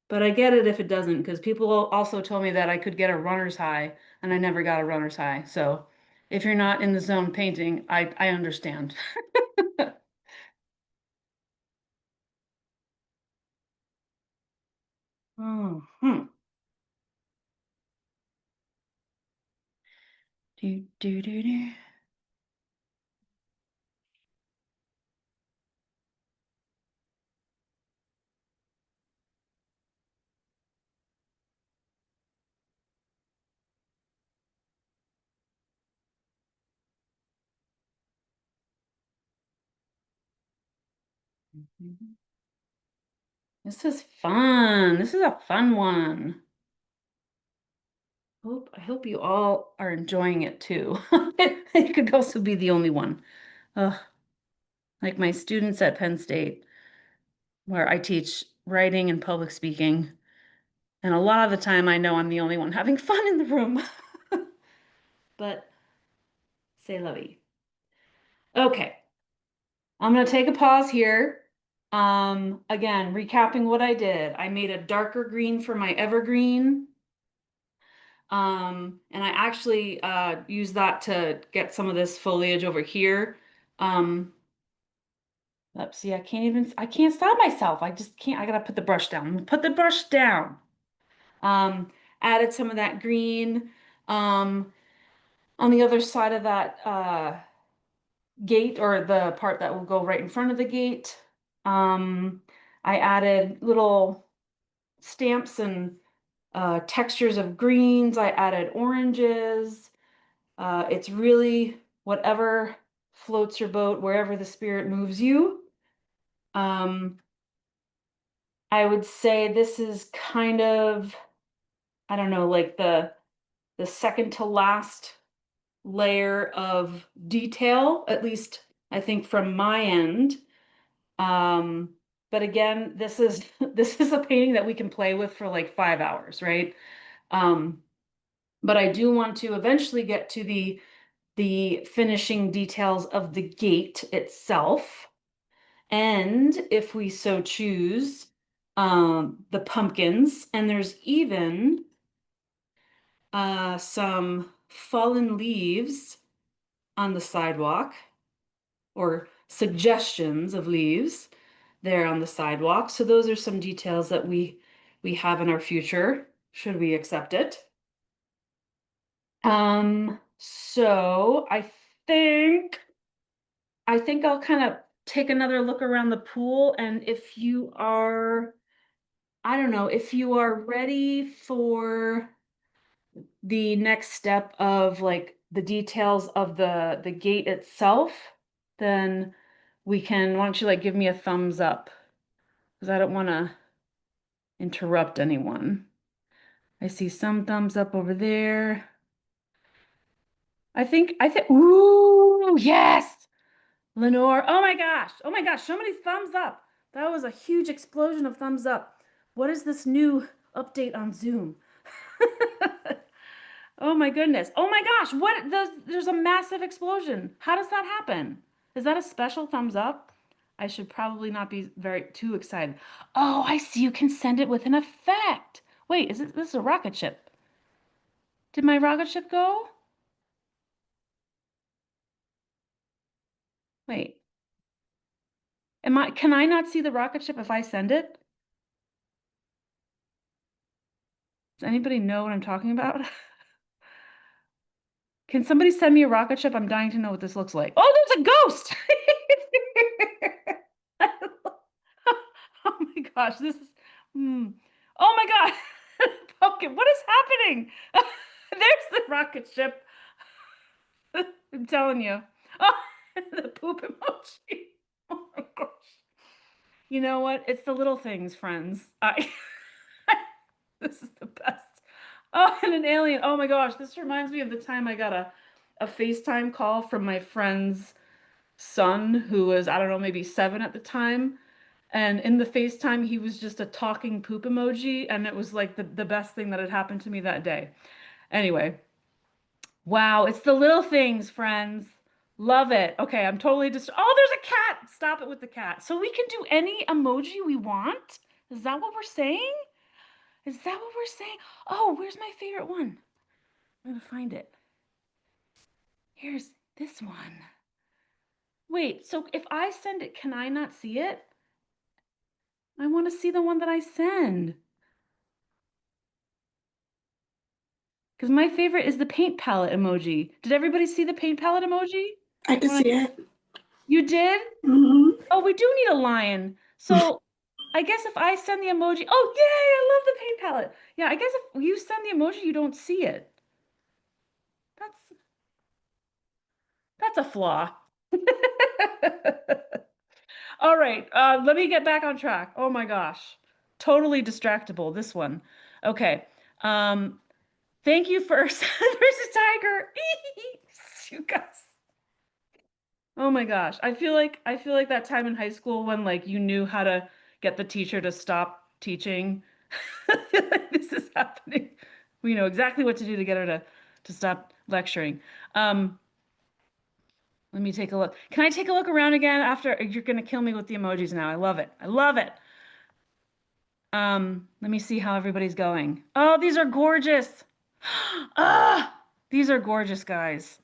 But I get it if it doesn't, because people also told me that I could get a runner's high, and I never got a runner's high. So if you're not in the zone painting, I understand. Oh, Do, do, do, do. This is fun. This is a fun one. I hope you all are enjoying it too. It could also be the only one. Ugh, like my students at Penn State, where I teach writing and public speaking. And a lot of the time I know I'm the only one having fun in the room. But c'est la vie. Okay, I'm gonna take a pause here. Again, recapping what I did. I made a darker green for my evergreen. And I actually used that to get some of this foliage over here. Um, Let's see, I can't stop myself. I just can't, I gotta put the brush down. Put the brush down. Um, Added some of that green. On the other side of that gate, or the part that will go right in front of the gate, um, I added little stamps and textures of greens. I added oranges. It's really whatever floats your boat, wherever the spirit moves you. Um, I would say this is kind of, I don't know, like the second to last layer of detail, at least I think from my end. Um, but again, this is this is a painting that we can play with for like 5 hours, right? Um, but I do want to eventually get to the finishing details of the gate itself. And if we so choose, the pumpkins. And there's even some fallen leaves on the sidewalk, or suggestions of leaves there on the sidewalk. So those are some details that we have in our future, should we accept it. So think I think I'll kind of take another look around the pool, and if you are, I don't know, if you are ready for the next step of like the details of the gate itself, then we can, why don't you like give me a thumbs up? Because I don't want to interrupt anyone. I see some thumbs up over there. Ooh, yes. Lenore, oh my gosh, so many thumbs up. That was a huge explosion of thumbs up. What is this new update on Zoom? Oh my goodness. Oh my gosh, there's a massive explosion. How does that happen? Is that a special thumbs up? I should probably not be very too excited. Oh, I see, you can send it with an effect. Wait, this is a rocket ship? Did my rocket ship go? Wait, can I not see the rocket ship if I send it? Does anybody know what I'm talking about? Can somebody send me a rocket ship? I'm dying to know what this looks like. Oh, there's a ghost! Oh my gosh, this is. Hmm. Oh my God, pumpkin! What is happening? There's the rocket ship. I'm telling you. Oh, the poop emoji. Oh my gosh. You know what? It's the little things, friends. This is the best. Oh, and an alien. Oh my gosh, this reminds me of the time I got a FaceTime call from my friend's son, who was, I don't know, maybe 7 at the time. And in the FaceTime, he was just a talking poop emoji, and it was like the best thing that had happened to me that day. Anyway, wow, it's the little things, friends. Love it. Okay, I'm totally just. Oh, there's a cat. Stop it with the cat. So we can do any emoji we want? Is that what we're saying? Is that what we're saying? Oh, where's my favorite one? I'm gonna find it. Here's this one. Wait, so if I send it, can I not see it? I want to see the one that I send. Because my favorite is the paint palette emoji. Did everybody see the paint palette emoji? I can see it. You did? Hmm. Oh, we do need a lion. So I guess if I send the emoji, oh yay, I love the paint palette. Yeah, I guess if you send the emoji, you don't see it. That's that's a flaw. All right, let me get back on track. Oh my gosh. Totally distractible, this one. Okay. Um, thank you for there's a tiger. You guys. Oh my gosh. I feel like that time in high school when like you knew how to get the teacher to stop teaching. I feel like this is happening. We know exactly what to do to get her to stop lecturing. Um, let me take a look. Can I take a look around again after you're gonna kill me with the emojis now? I love it. I love it. Let me see how everybody's going. Oh, these are gorgeous. Ah, these are gorgeous, guys.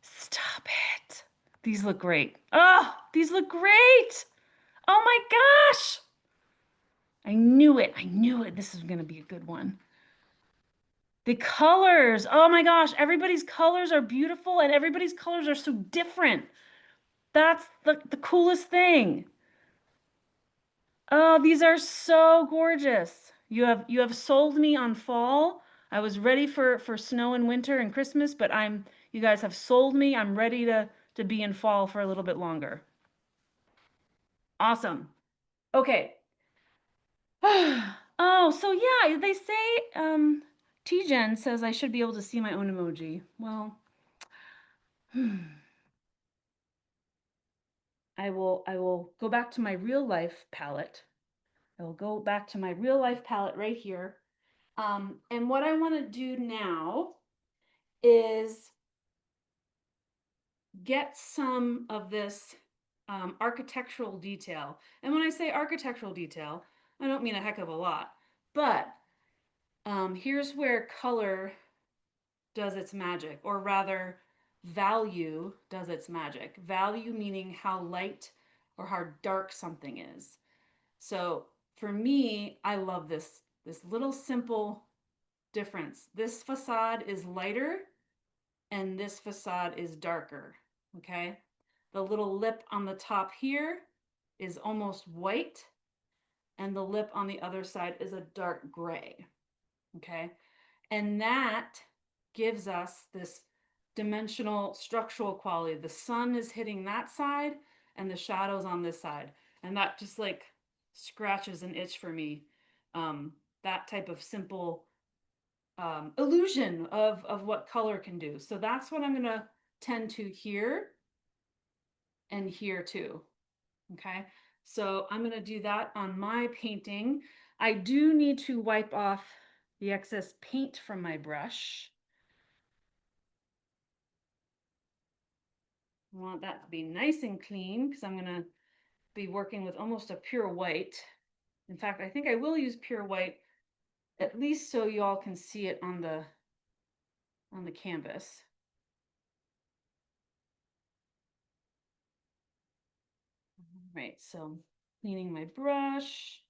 Stop it. These look great. Oh, these look great. Oh my gosh. I knew it. I knew it. This is going to be a good one. The colors. Oh my gosh. Everybody's colors are beautiful and everybody's colors are so different. That's the coolest thing. Oh, these are so gorgeous. You have sold me on fall. I was ready for snow and winter and Christmas, but you guys have sold me. I'm ready to be in fall for a little bit longer. Awesome. Okay. Oh, so yeah, they say T-Gen says I should be able to see my own emoji. Well, I will go back to my real life palette. I will go back to my real life palette right here. And what I want to do now is get some of this architectural detail. And when I say architectural detail, I don't mean a heck of a lot, but here's where color does its magic, or rather, value does its magic. Value meaning how light or how dark something is. So for me, I love this little simple difference. This facade is lighter and this facade is darker, okay? The little lip on the top here is almost white, and the lip on the other side is a dark gray, okay? And that gives us this dimensional structural quality. The sun is hitting that side and the shadows on this side. And that just like scratches an itch for me. That type of simple illusion of what color can do. So that's what I'm going to tend to here and here too. Okay. So I'm going to do that on my painting. I do need to wipe off the excess paint from my brush. I want that to be nice and clean because I'm going to be working with almost a pure white. In fact, I think I will use pure white at least so you all can see it on the canvas. All right, so cleaning my brush.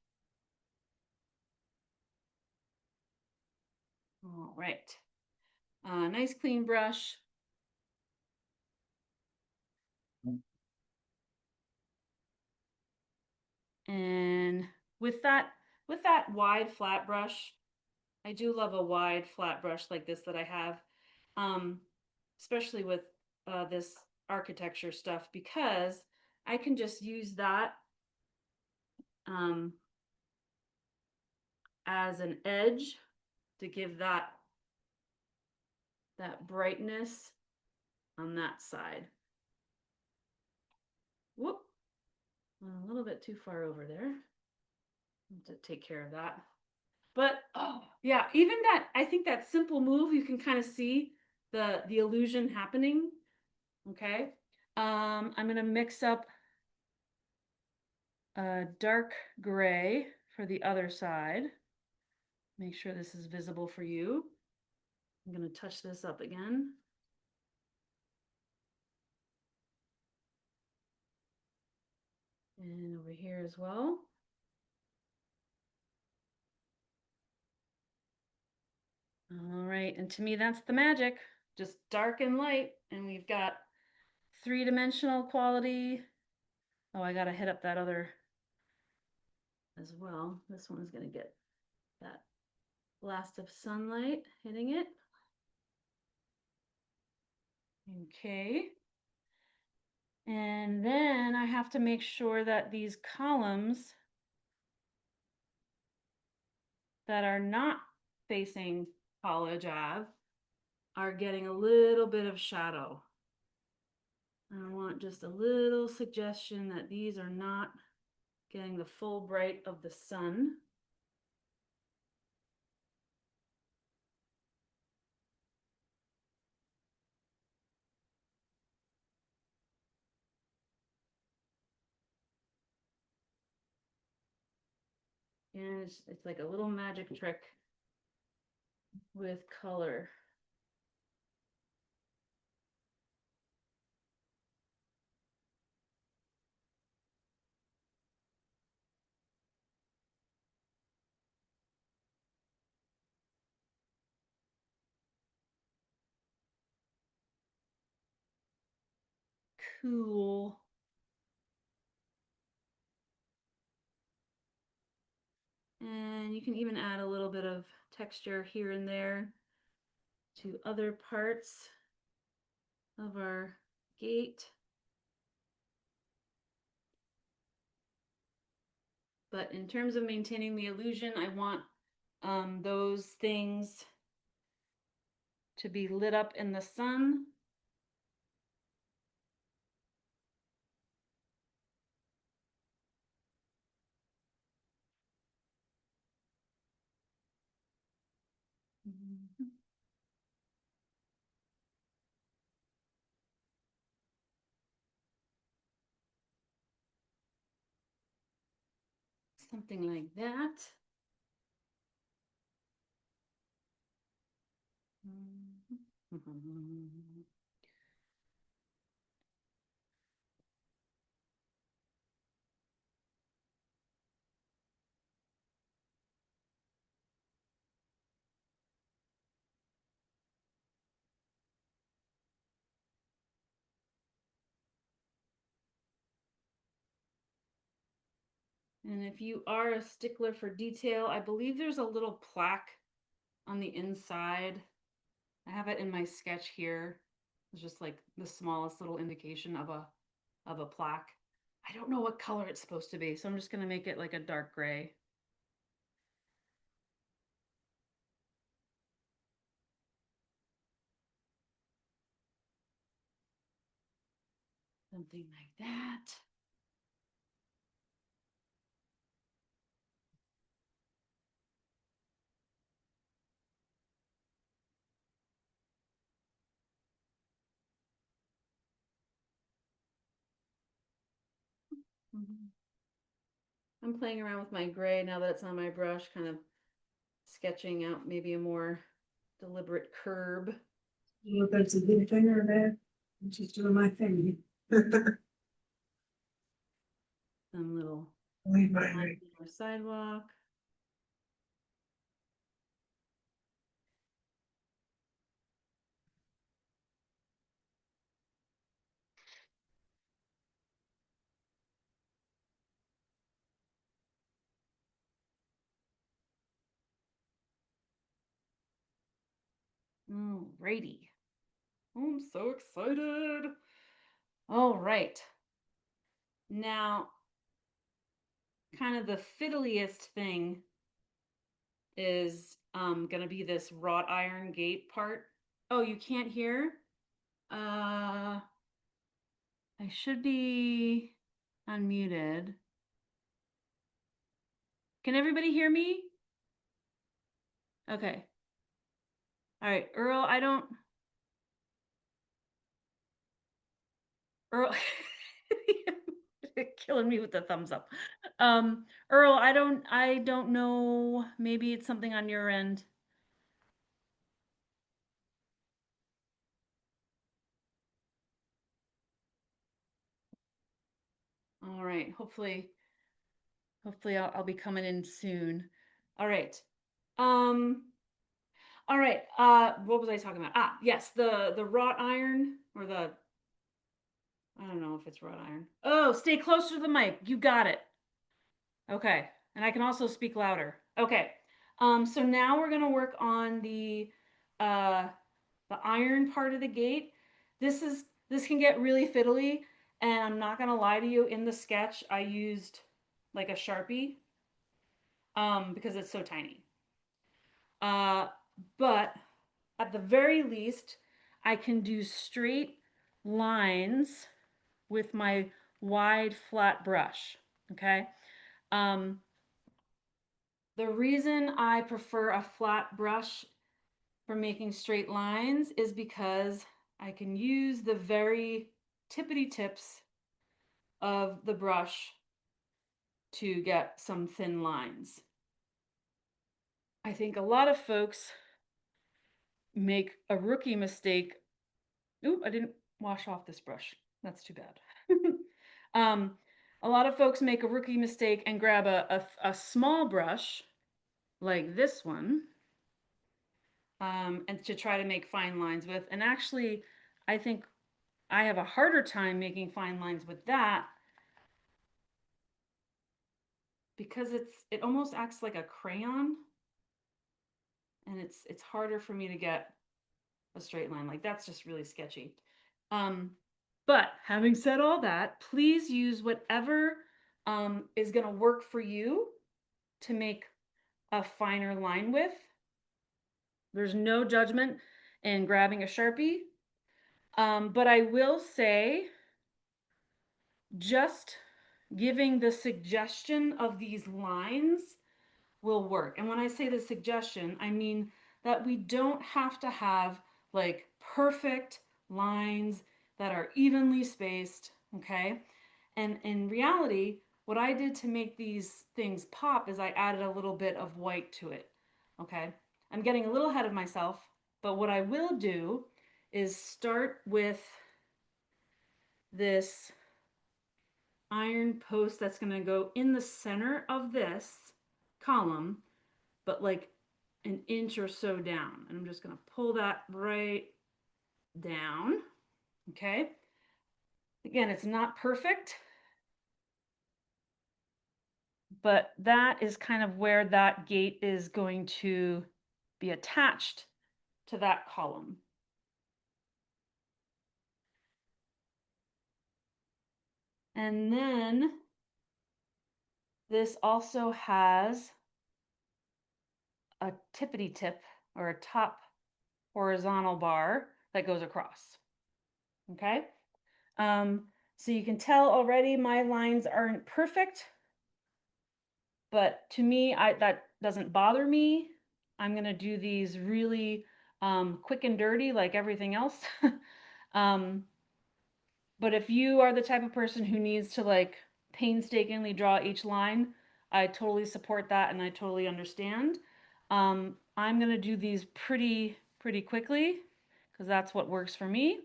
All right, nice clean brush. And with that wide flat brush, I do love a wide flat brush like this that I have, um, especially with this architecture stuff, because I can just use that um, as an edge to give that brightness on that side. Whoop. A little bit too far over there. To take care of that. But oh yeah, even that, I think that simple move, you can kind of see the illusion happening. Okay. I'm gonna mix up a dark gray for the other side. Make sure this is visible for you. I'm gonna touch this up again. And over here as well. All right, and to me, that's the magic. Just dark and light, and we've got three-dimensional quality. Oh, I gotta hit up that other as well. This one is gonna get that blast of sunlight hitting it. Okay. And then I have to make sure that these columns that are not facing College Ave are getting a little bit of shadow. I want just a little suggestion that these are not getting the full bright of the sun. And it's like a little magic trick with color. Cool. And you can even add a little bit of texture here and there to other parts of our gate. But in terms of maintaining the illusion, I want those things to be lit up in the sun. Something like that. And if you are a stickler for detail, I believe there's a little plaque on the inside. I have it in my sketch here. It's just like the smallest little indication of a plaque. I don't know what color it's supposed to be, so I'm just gonna make it like a dark gray. Something like that. I'm playing around with my gray now that it's on my brush, kind of sketching out maybe a more deliberate curb. You know if that's a good thing or bad? I'm just doing my thing. Some little Leave my lines way. on our sidewalk. Alrighty. I'm so excited. All right. Now, kind of the fiddliest thing is gonna be this wrought iron gate part. Oh, you can't hear? I should be unmuted. Can everybody hear me? Okay. All right, Earl, Earl, killing me with the thumbs up. Earl, I don't know. Maybe it's something on your end. All right, hopefully I'll be coming in soon. All right. Um, all right. What was I talking about? Ah, yes, the wrought iron or I don't know if it's wrought iron. Oh, stay closer to the mic. You got it. Okay. And I can also speak louder. Okay. So now we're gonna work on uh the iron part of the gate. This can get really fiddly, and I'm not gonna lie to you, in the sketch I used like a Sharpie because it's so tiny. Uh, but at the very least, I can do straight lines with my wide flat brush. Okay. Um, the reason I prefer a flat brush for making straight lines is because I can use the very tippity tips of the brush to get some thin lines. I think a lot of folks make a rookie mistake. Oop, I didn't wash off this brush. That's too bad. um, a lot of folks make a rookie mistake and grab a small brush like this one and to try to make fine lines with. And actually, I think I have a harder time making fine lines with that because it almost acts like a crayon, and it's harder for me to get a straight line. Like that's just really sketchy. But having said all that, please use whatever is going to work for you to make a finer line with. There's no judgment in grabbing a Sharpie. But I will say, just giving the suggestion of these lines will work. And when I say the suggestion, I mean that we don't have to have like perfect lines that are evenly spaced, okay? And in reality, what I did to make these things pop is I added a little bit of white to it, okay? I'm getting a little ahead of myself, but what I will do is start with this iron post that's going to go in the center of this column, but like an inch or so down. And I'm just going to pull that right down. Okay. Again, it's not perfect, but that is kind of where that gate is going to be attached to that column. And then this also has a tippity tip or a top horizontal bar that goes across. Okay. So you can tell already my lines aren't perfect, but to me, that doesn't bother me. I'm gonna do these really quick and dirty like everything else. um, but if you are the type of person who needs to like painstakingly draw each line, I totally support that and I totally understand. I'm gonna do these pretty quickly because that's what works for me.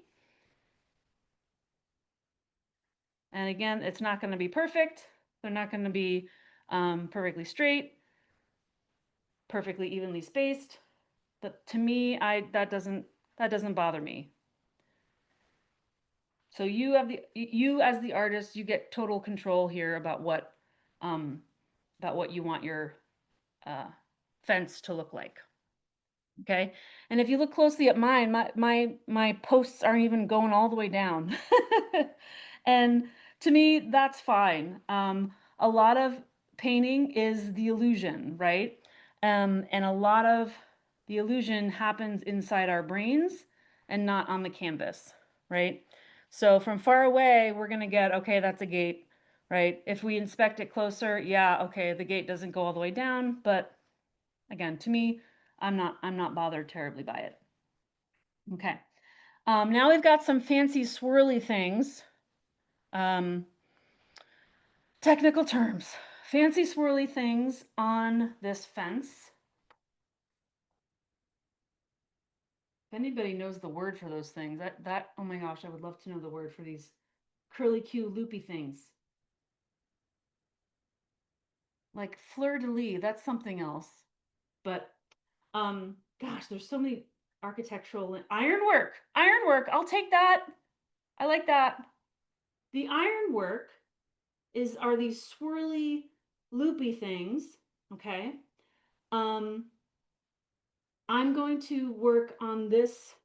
And again, it's not going to be perfect. They're not going to be perfectly straight, perfectly evenly spaced. But to me, that doesn't bother me. So you as the artist, you get total control here um, about what you want your uh, fence to look like. Okay. And if you look closely at mine, my posts aren't even going all the way down. And to me, that's fine. A lot of painting is the illusion, right? And a lot of the illusion happens inside our brains and not on the canvas, right? So from far away, we're gonna get, okay, that's a gate. right? If we inspect it closer, yeah, okay, the gate doesn't go all the way down, but again, to me, I'm not bothered terribly by it. Okay. Now we've got some fancy swirly things. Um, technical terms. Fancy swirly things on this fence. If anybody knows the word for those things, oh my gosh, I would love to know the word for these curly Q loopy things. Like fleur-de-lis, that's something else. But gosh, there's so many architectural ironwork. Ironwork, I'll take that. I like that. The ironwork are these swirly loopy things, okay? Um I'm going to work on this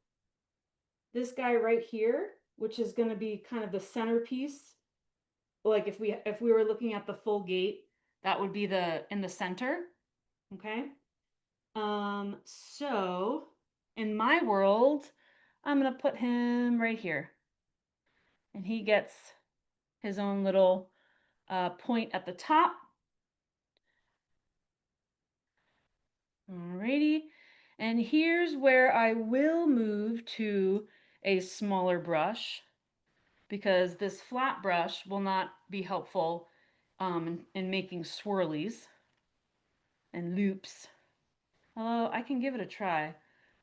guy right here, which is going to be kind of the centerpiece. Like if we were looking at the full gate, that would be in the center. Okay. So in my world, I'm gonna put him right here. And he gets his own little point at the top. Alrighty. And here's where I will move to a smaller brush because this flat brush will not be helpful in making swirlies and loops. Although I can give it a try.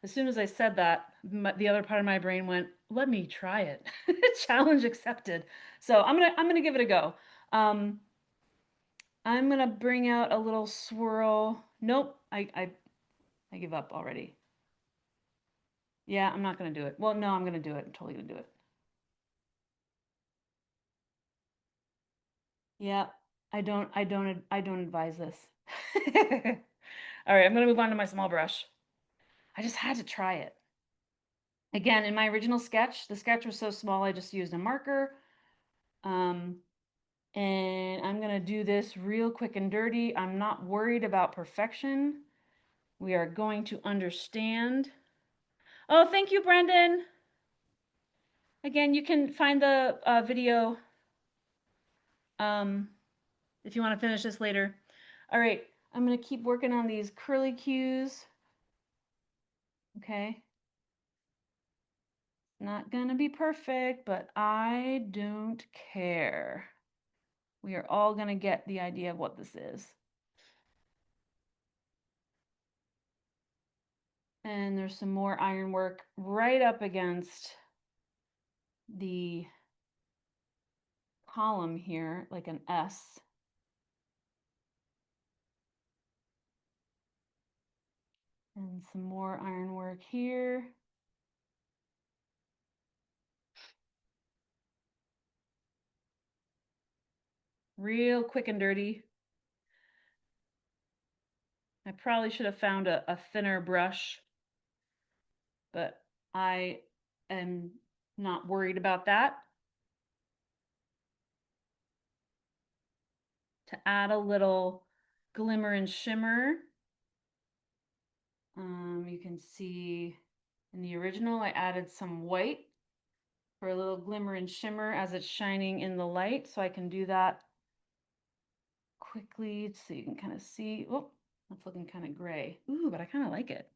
As soon as I said that, the other part of my brain went, "Let me try it." Challenge accepted. So I'm gonna give it a go. Um, I'm gonna bring out a little swirl. Nope, I give up already. Yeah, I'm not gonna do it. Well, no, I'm gonna do it. I'm totally gonna do it. Yeah, I don't advise this. All right, I'm gonna move on to my small brush. I just had to try it. Again, in my original sketch, the sketch was so small, I just used a marker. Um, and I'm gonna do this real quick and dirty. I'm not worried about perfection. We are going to understand. Oh, thank you, Brendan. Again, you can find the video um, if you want to finish this later. All right, I'm gonna keep working on these curly cues. Okay. Not gonna be perfect, but I don't care. We are all gonna get the idea of what this is. And there's some more ironwork right up against the column here, like an S. And some more ironwork here. Real quick and dirty. I probably should have found a thinner brush, but I am not worried about that. To add a little glimmer and shimmer, you can see in the original, I added some white for a little glimmer and shimmer as it's shining in the light. So I can do that quickly so you can kind of see. Oh, that's looking kind of gray. Ooh, but I kind of like it.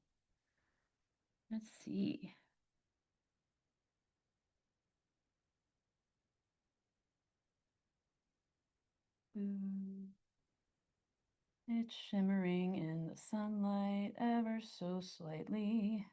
Let's see. Ooh. It's shimmering in the sunlight ever so slightly.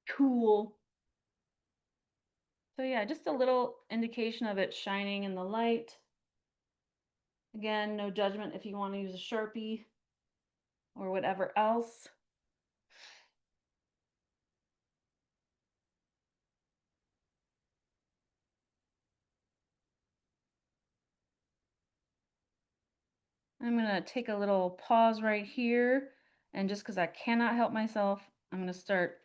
Cool. So yeah, just a little indication of it shining in the light. Again, no judgment if you want to use a Sharpie or whatever else. I'm gonna take a little pause right here, and just because I cannot help myself, I'm gonna start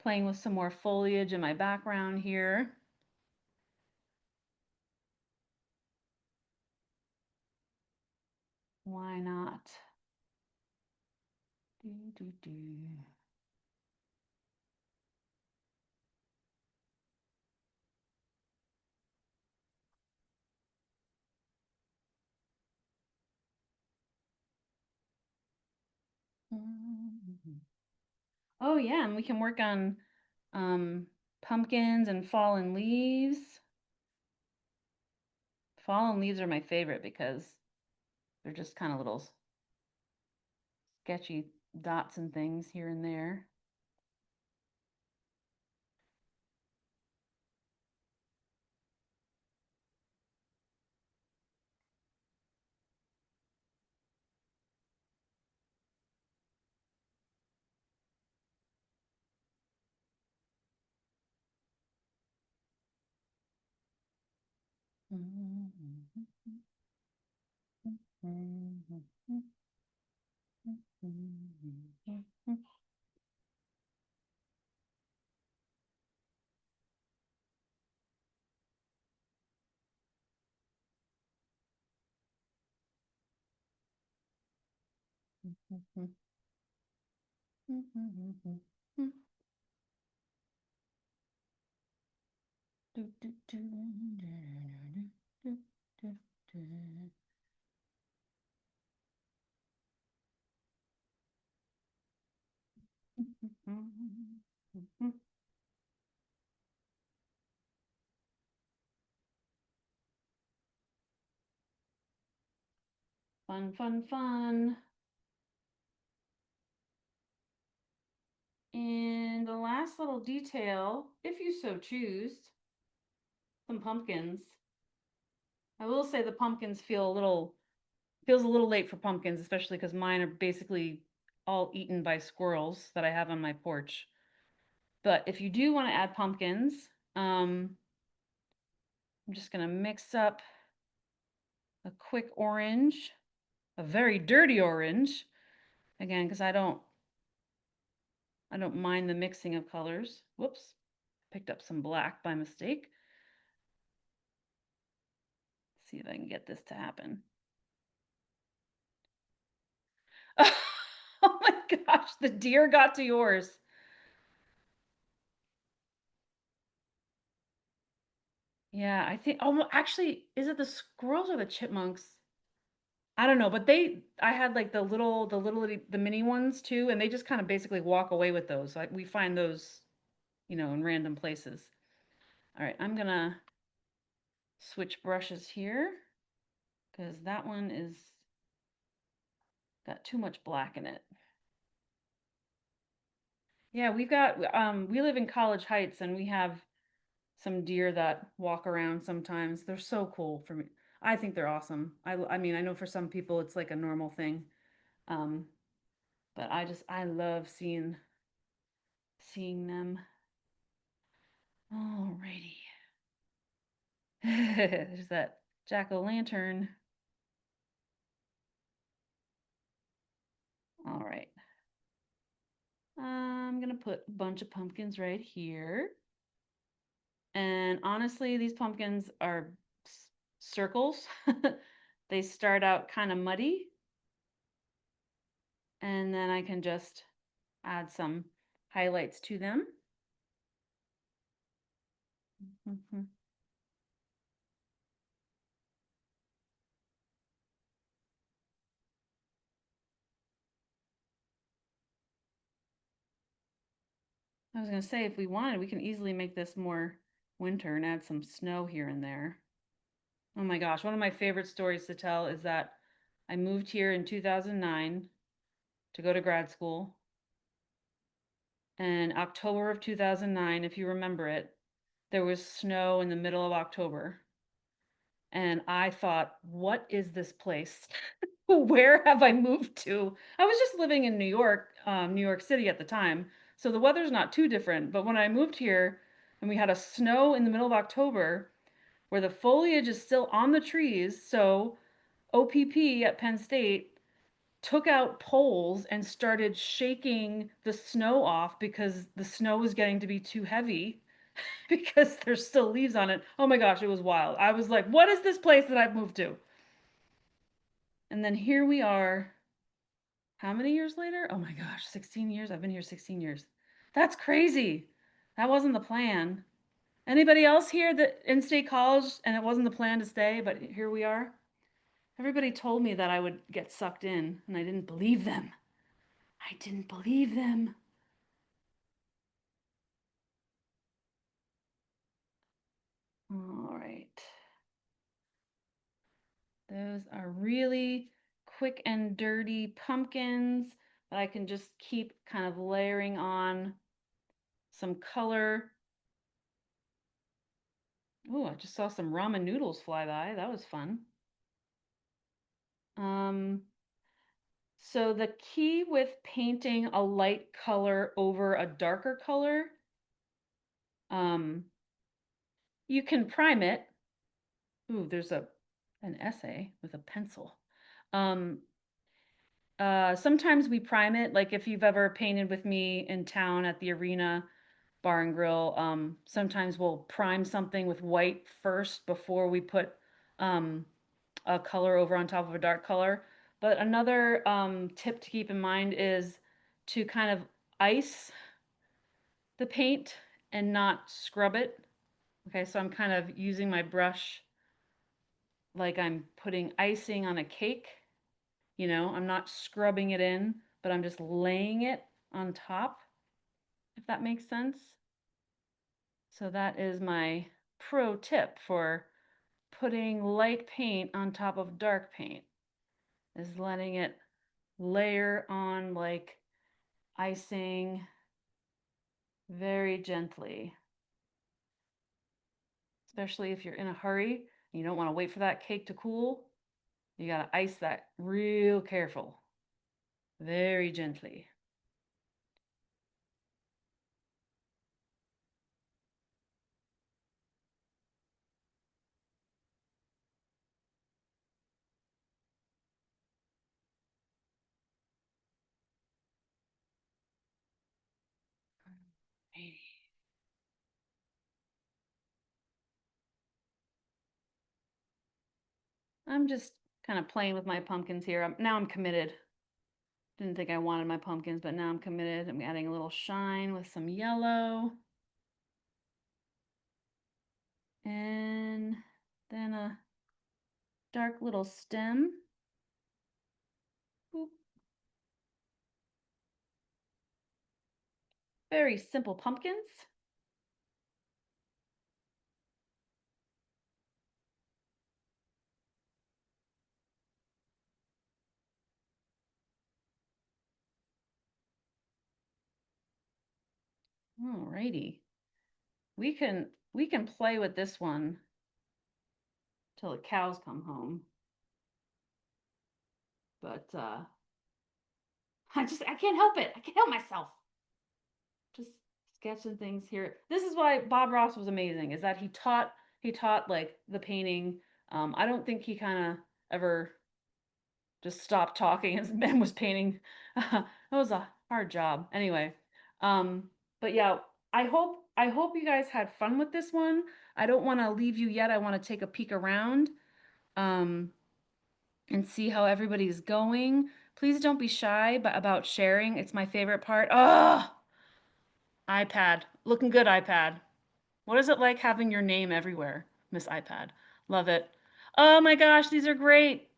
playing with some more foliage in my background here. Why not? Do, do, do. Oh yeah, and we can work on pumpkins and fallen leaves. Fallen leaves are my favorite because they're just kind of little sketchy dots and things here and there. Fun, fun, fun. And the last little detail, if you so choose, some pumpkins. I will say the pumpkins feels a little late for pumpkins, especially because mine are basically all eaten by squirrels that I have on my porch. But if you do want to add pumpkins, I'm just gonna mix up a quick orange, a very dirty orange, again, because I don't mind the mixing of colors. Whoops, picked up some black by mistake. See if I can get this to happen. Oh my gosh, the deer got to yours. Yeah, I think, oh, well, actually, is it the squirrels or the chipmunks? I don't know, but I had like the mini ones too, and they just kind of basically walk away with those. Like we find those, in random places. All right, I'm gonna switch brushes here because that one is got too much black in it. Yeah, we live in College Heights and we have some deer that walk around sometimes. They're so cool for me. I think they're awesome. I mean, I know for some people it's like a normal thing. Um, but I love seeing them. Alrighty. There's that jack-o'-lantern. All right. I'm gonna put a bunch of pumpkins right here. And honestly, these pumpkins are circles. They start out kind of muddy, and then I can just add some highlights to them. I was gonna say, if we wanted, we can easily make this more winter and add some snow here and there. Oh my gosh, one of my favorite stories to tell is that I moved here in 2009 to go to grad school. And October of 2009, if you remember it, there was snow in the middle of October. And I thought, what is this place? Where have I moved to? I was just living in New York City at the time. So the weather's not too different. But when I moved here and we had a snow in the middle of October where the foliage is still on the trees. So OPP at Penn State took out poles and started shaking the snow off because the snow was getting to be too heavy because there's still leaves on it. Oh my gosh, it was wild. I was like, what is this place that I've moved to? And then here we are. How many years later? Oh my gosh, 16 years. I've been here 16 years. That's crazy. That wasn't the plan. Anybody else here that in-state college and it wasn't the plan to stay, but here we are? Everybody told me that I would get sucked in, and I didn't believe them. I didn't believe them. All right. Those are really quick and dirty pumpkins that I can just keep kind of layering on some color. Oh, I just saw some ramen noodles fly by. That was fun. Um, so the key with painting a light color over a darker color, um, you can prime it. Ooh, there's an essay with a pencil. Um, Sometimes we prime it, like if you've ever painted with me in town at the arena bar and grill, sometimes we'll prime something with white first before we put um, a color over on top of a dark color. But another tip to keep in mind is to kind of ice the paint and not scrub it. Okay, so I'm kind of using my brush like I'm putting icing on a cake. You know, I'm not scrubbing it in, but I'm just laying it on top, if that makes sense. So that is my pro tip for putting light paint on top of dark paint, is letting it layer on like icing very gently. Especially if you're in a hurry and you don't want to wait for that cake to cool, you got to ice that real careful, very gently. I'm just kind of playing with my pumpkins here. Now I'm committed. Didn't think I wanted my pumpkins, but now I'm committed. I'm adding a little shine with some yellow. And then a dark little stem. Boop. Very simple pumpkins. Alrighty. We can play with this one till the cows come home. But I can't help it. I can't help myself. Just sketching things here. This is why Bob Ross was amazing, is that he taught like the painting. I don't think he kind of ever just stopped talking as Ben was painting. That was a hard job. Anyway, but yeah, I hope you guys had fun with this one. I don't want to leave you yet. I want to take a peek around um, and see how everybody's going. Please don't be shy about sharing. It's my favorite part. Oh, iPad. Looking good, iPad. What is it like having your name everywhere, Miss iPad? Love it. Oh my gosh, these are great.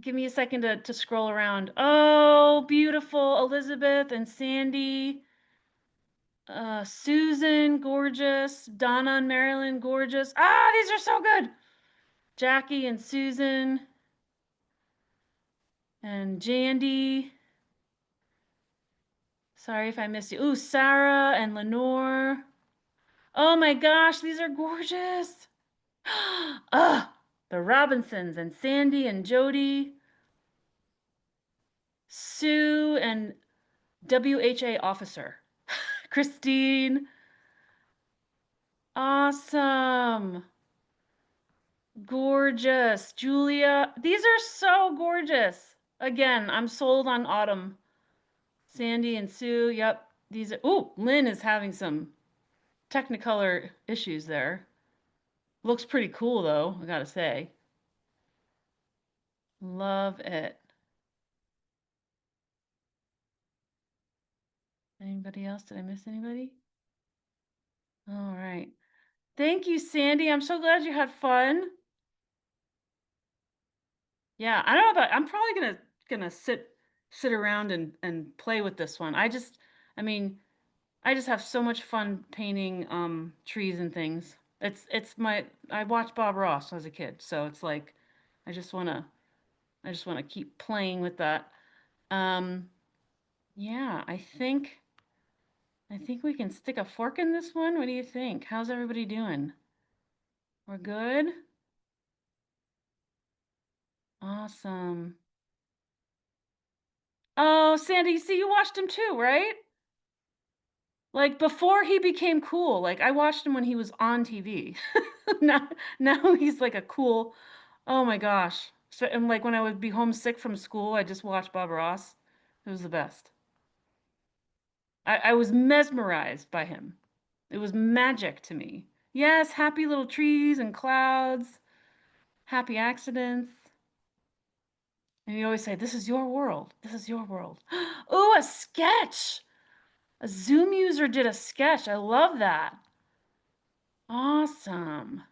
Give me a second to scroll around. Oh, beautiful. Elizabeth and Sandy. Susan, gorgeous. Donna and Marilyn, gorgeous. Ah, these are so good. Jackie and Susan. And Jandy. Sorry if I missed you. Ooh, Sarah and Lenore. Oh my gosh, these are gorgeous. The Robinsons and Sandy and Jody. Sue and WHA officer. Christine. Awesome. Gorgeous. Julia. These are so gorgeous. Again, I'm sold on autumn. Sandy and Sue, yep. These are, ooh, Lynn is having some Technicolor issues there. Looks pretty cool though, I gotta say. Love it. Anybody else? Did I miss anybody? All right. Thank you, Sandy. I'm so glad you had fun. Yeah, I don't know about I'm probably gonna sit around and play with this one. I mean, I just have so much fun painting trees and things. It's my I watched Bob Ross as a kid, so it's like I just wanna I just wanna keep playing with that. Um yeah, I think we can stick a fork in this one. What do you think? How's everybody doing? We're good? Awesome. Oh, Sandy, see you watched him too, right? Like before he became cool. Like I watched him when he was on TV. Now now he's like a cool. Oh my gosh. So and like when I would be homesick from school, I just watched Bob Ross. It was the best. I was mesmerized by him. It was magic to me. Yes, happy little trees and clouds, happy accidents. And you always say, "This is your world. This is your world." Oh, a sketch. A Zoom user did a sketch. I love that. Awesome.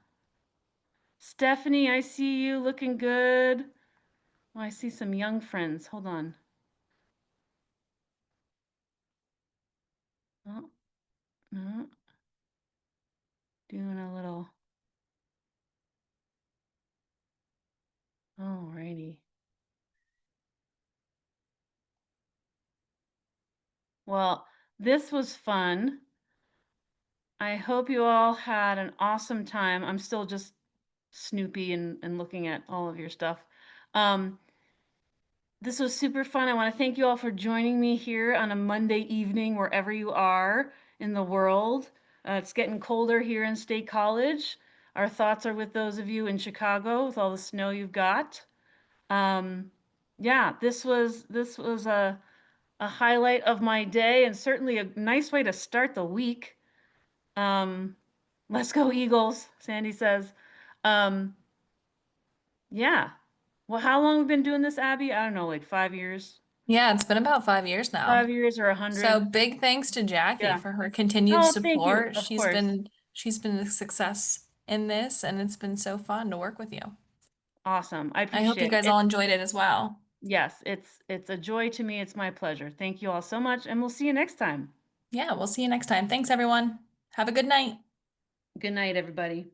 Stephanie, I see you looking good. Oh, I see some young friends. Hold on. Oh, no. Doing a little. Alrighty. Well, this was fun. I hope you all had an awesome time. I'm still just snoopy and looking at all of your stuff. Um, this was super fun. I want to thank you all for joining me here on a Monday evening, wherever you are in the world. It's getting colder here in State College. Our thoughts are with those of you in Chicago with all the snow you've got. Um, yeah, this was a highlight of my day and certainly a nice way to start the week. Um, let's go Eagles, Sandy says. Um, yeah. Well, how long have we been doing this, Abby? I don't know, like 5 years. Yeah, it's been about 5 years now. 5 years or a So hundred. big thanks to Jackie Yeah. for her continued Oh, thank you. support. Of course. She's been a success in this, and it's been so fun to work with you. Awesome. I I hope you appreciate guys it. all enjoyed it as well. Yes, it's a joy to me. It's my pleasure. Thank you all so much, and we'll see you next time. Yeah, we'll see you next time. Thanks, everyone. Have a good night. Good night, everybody.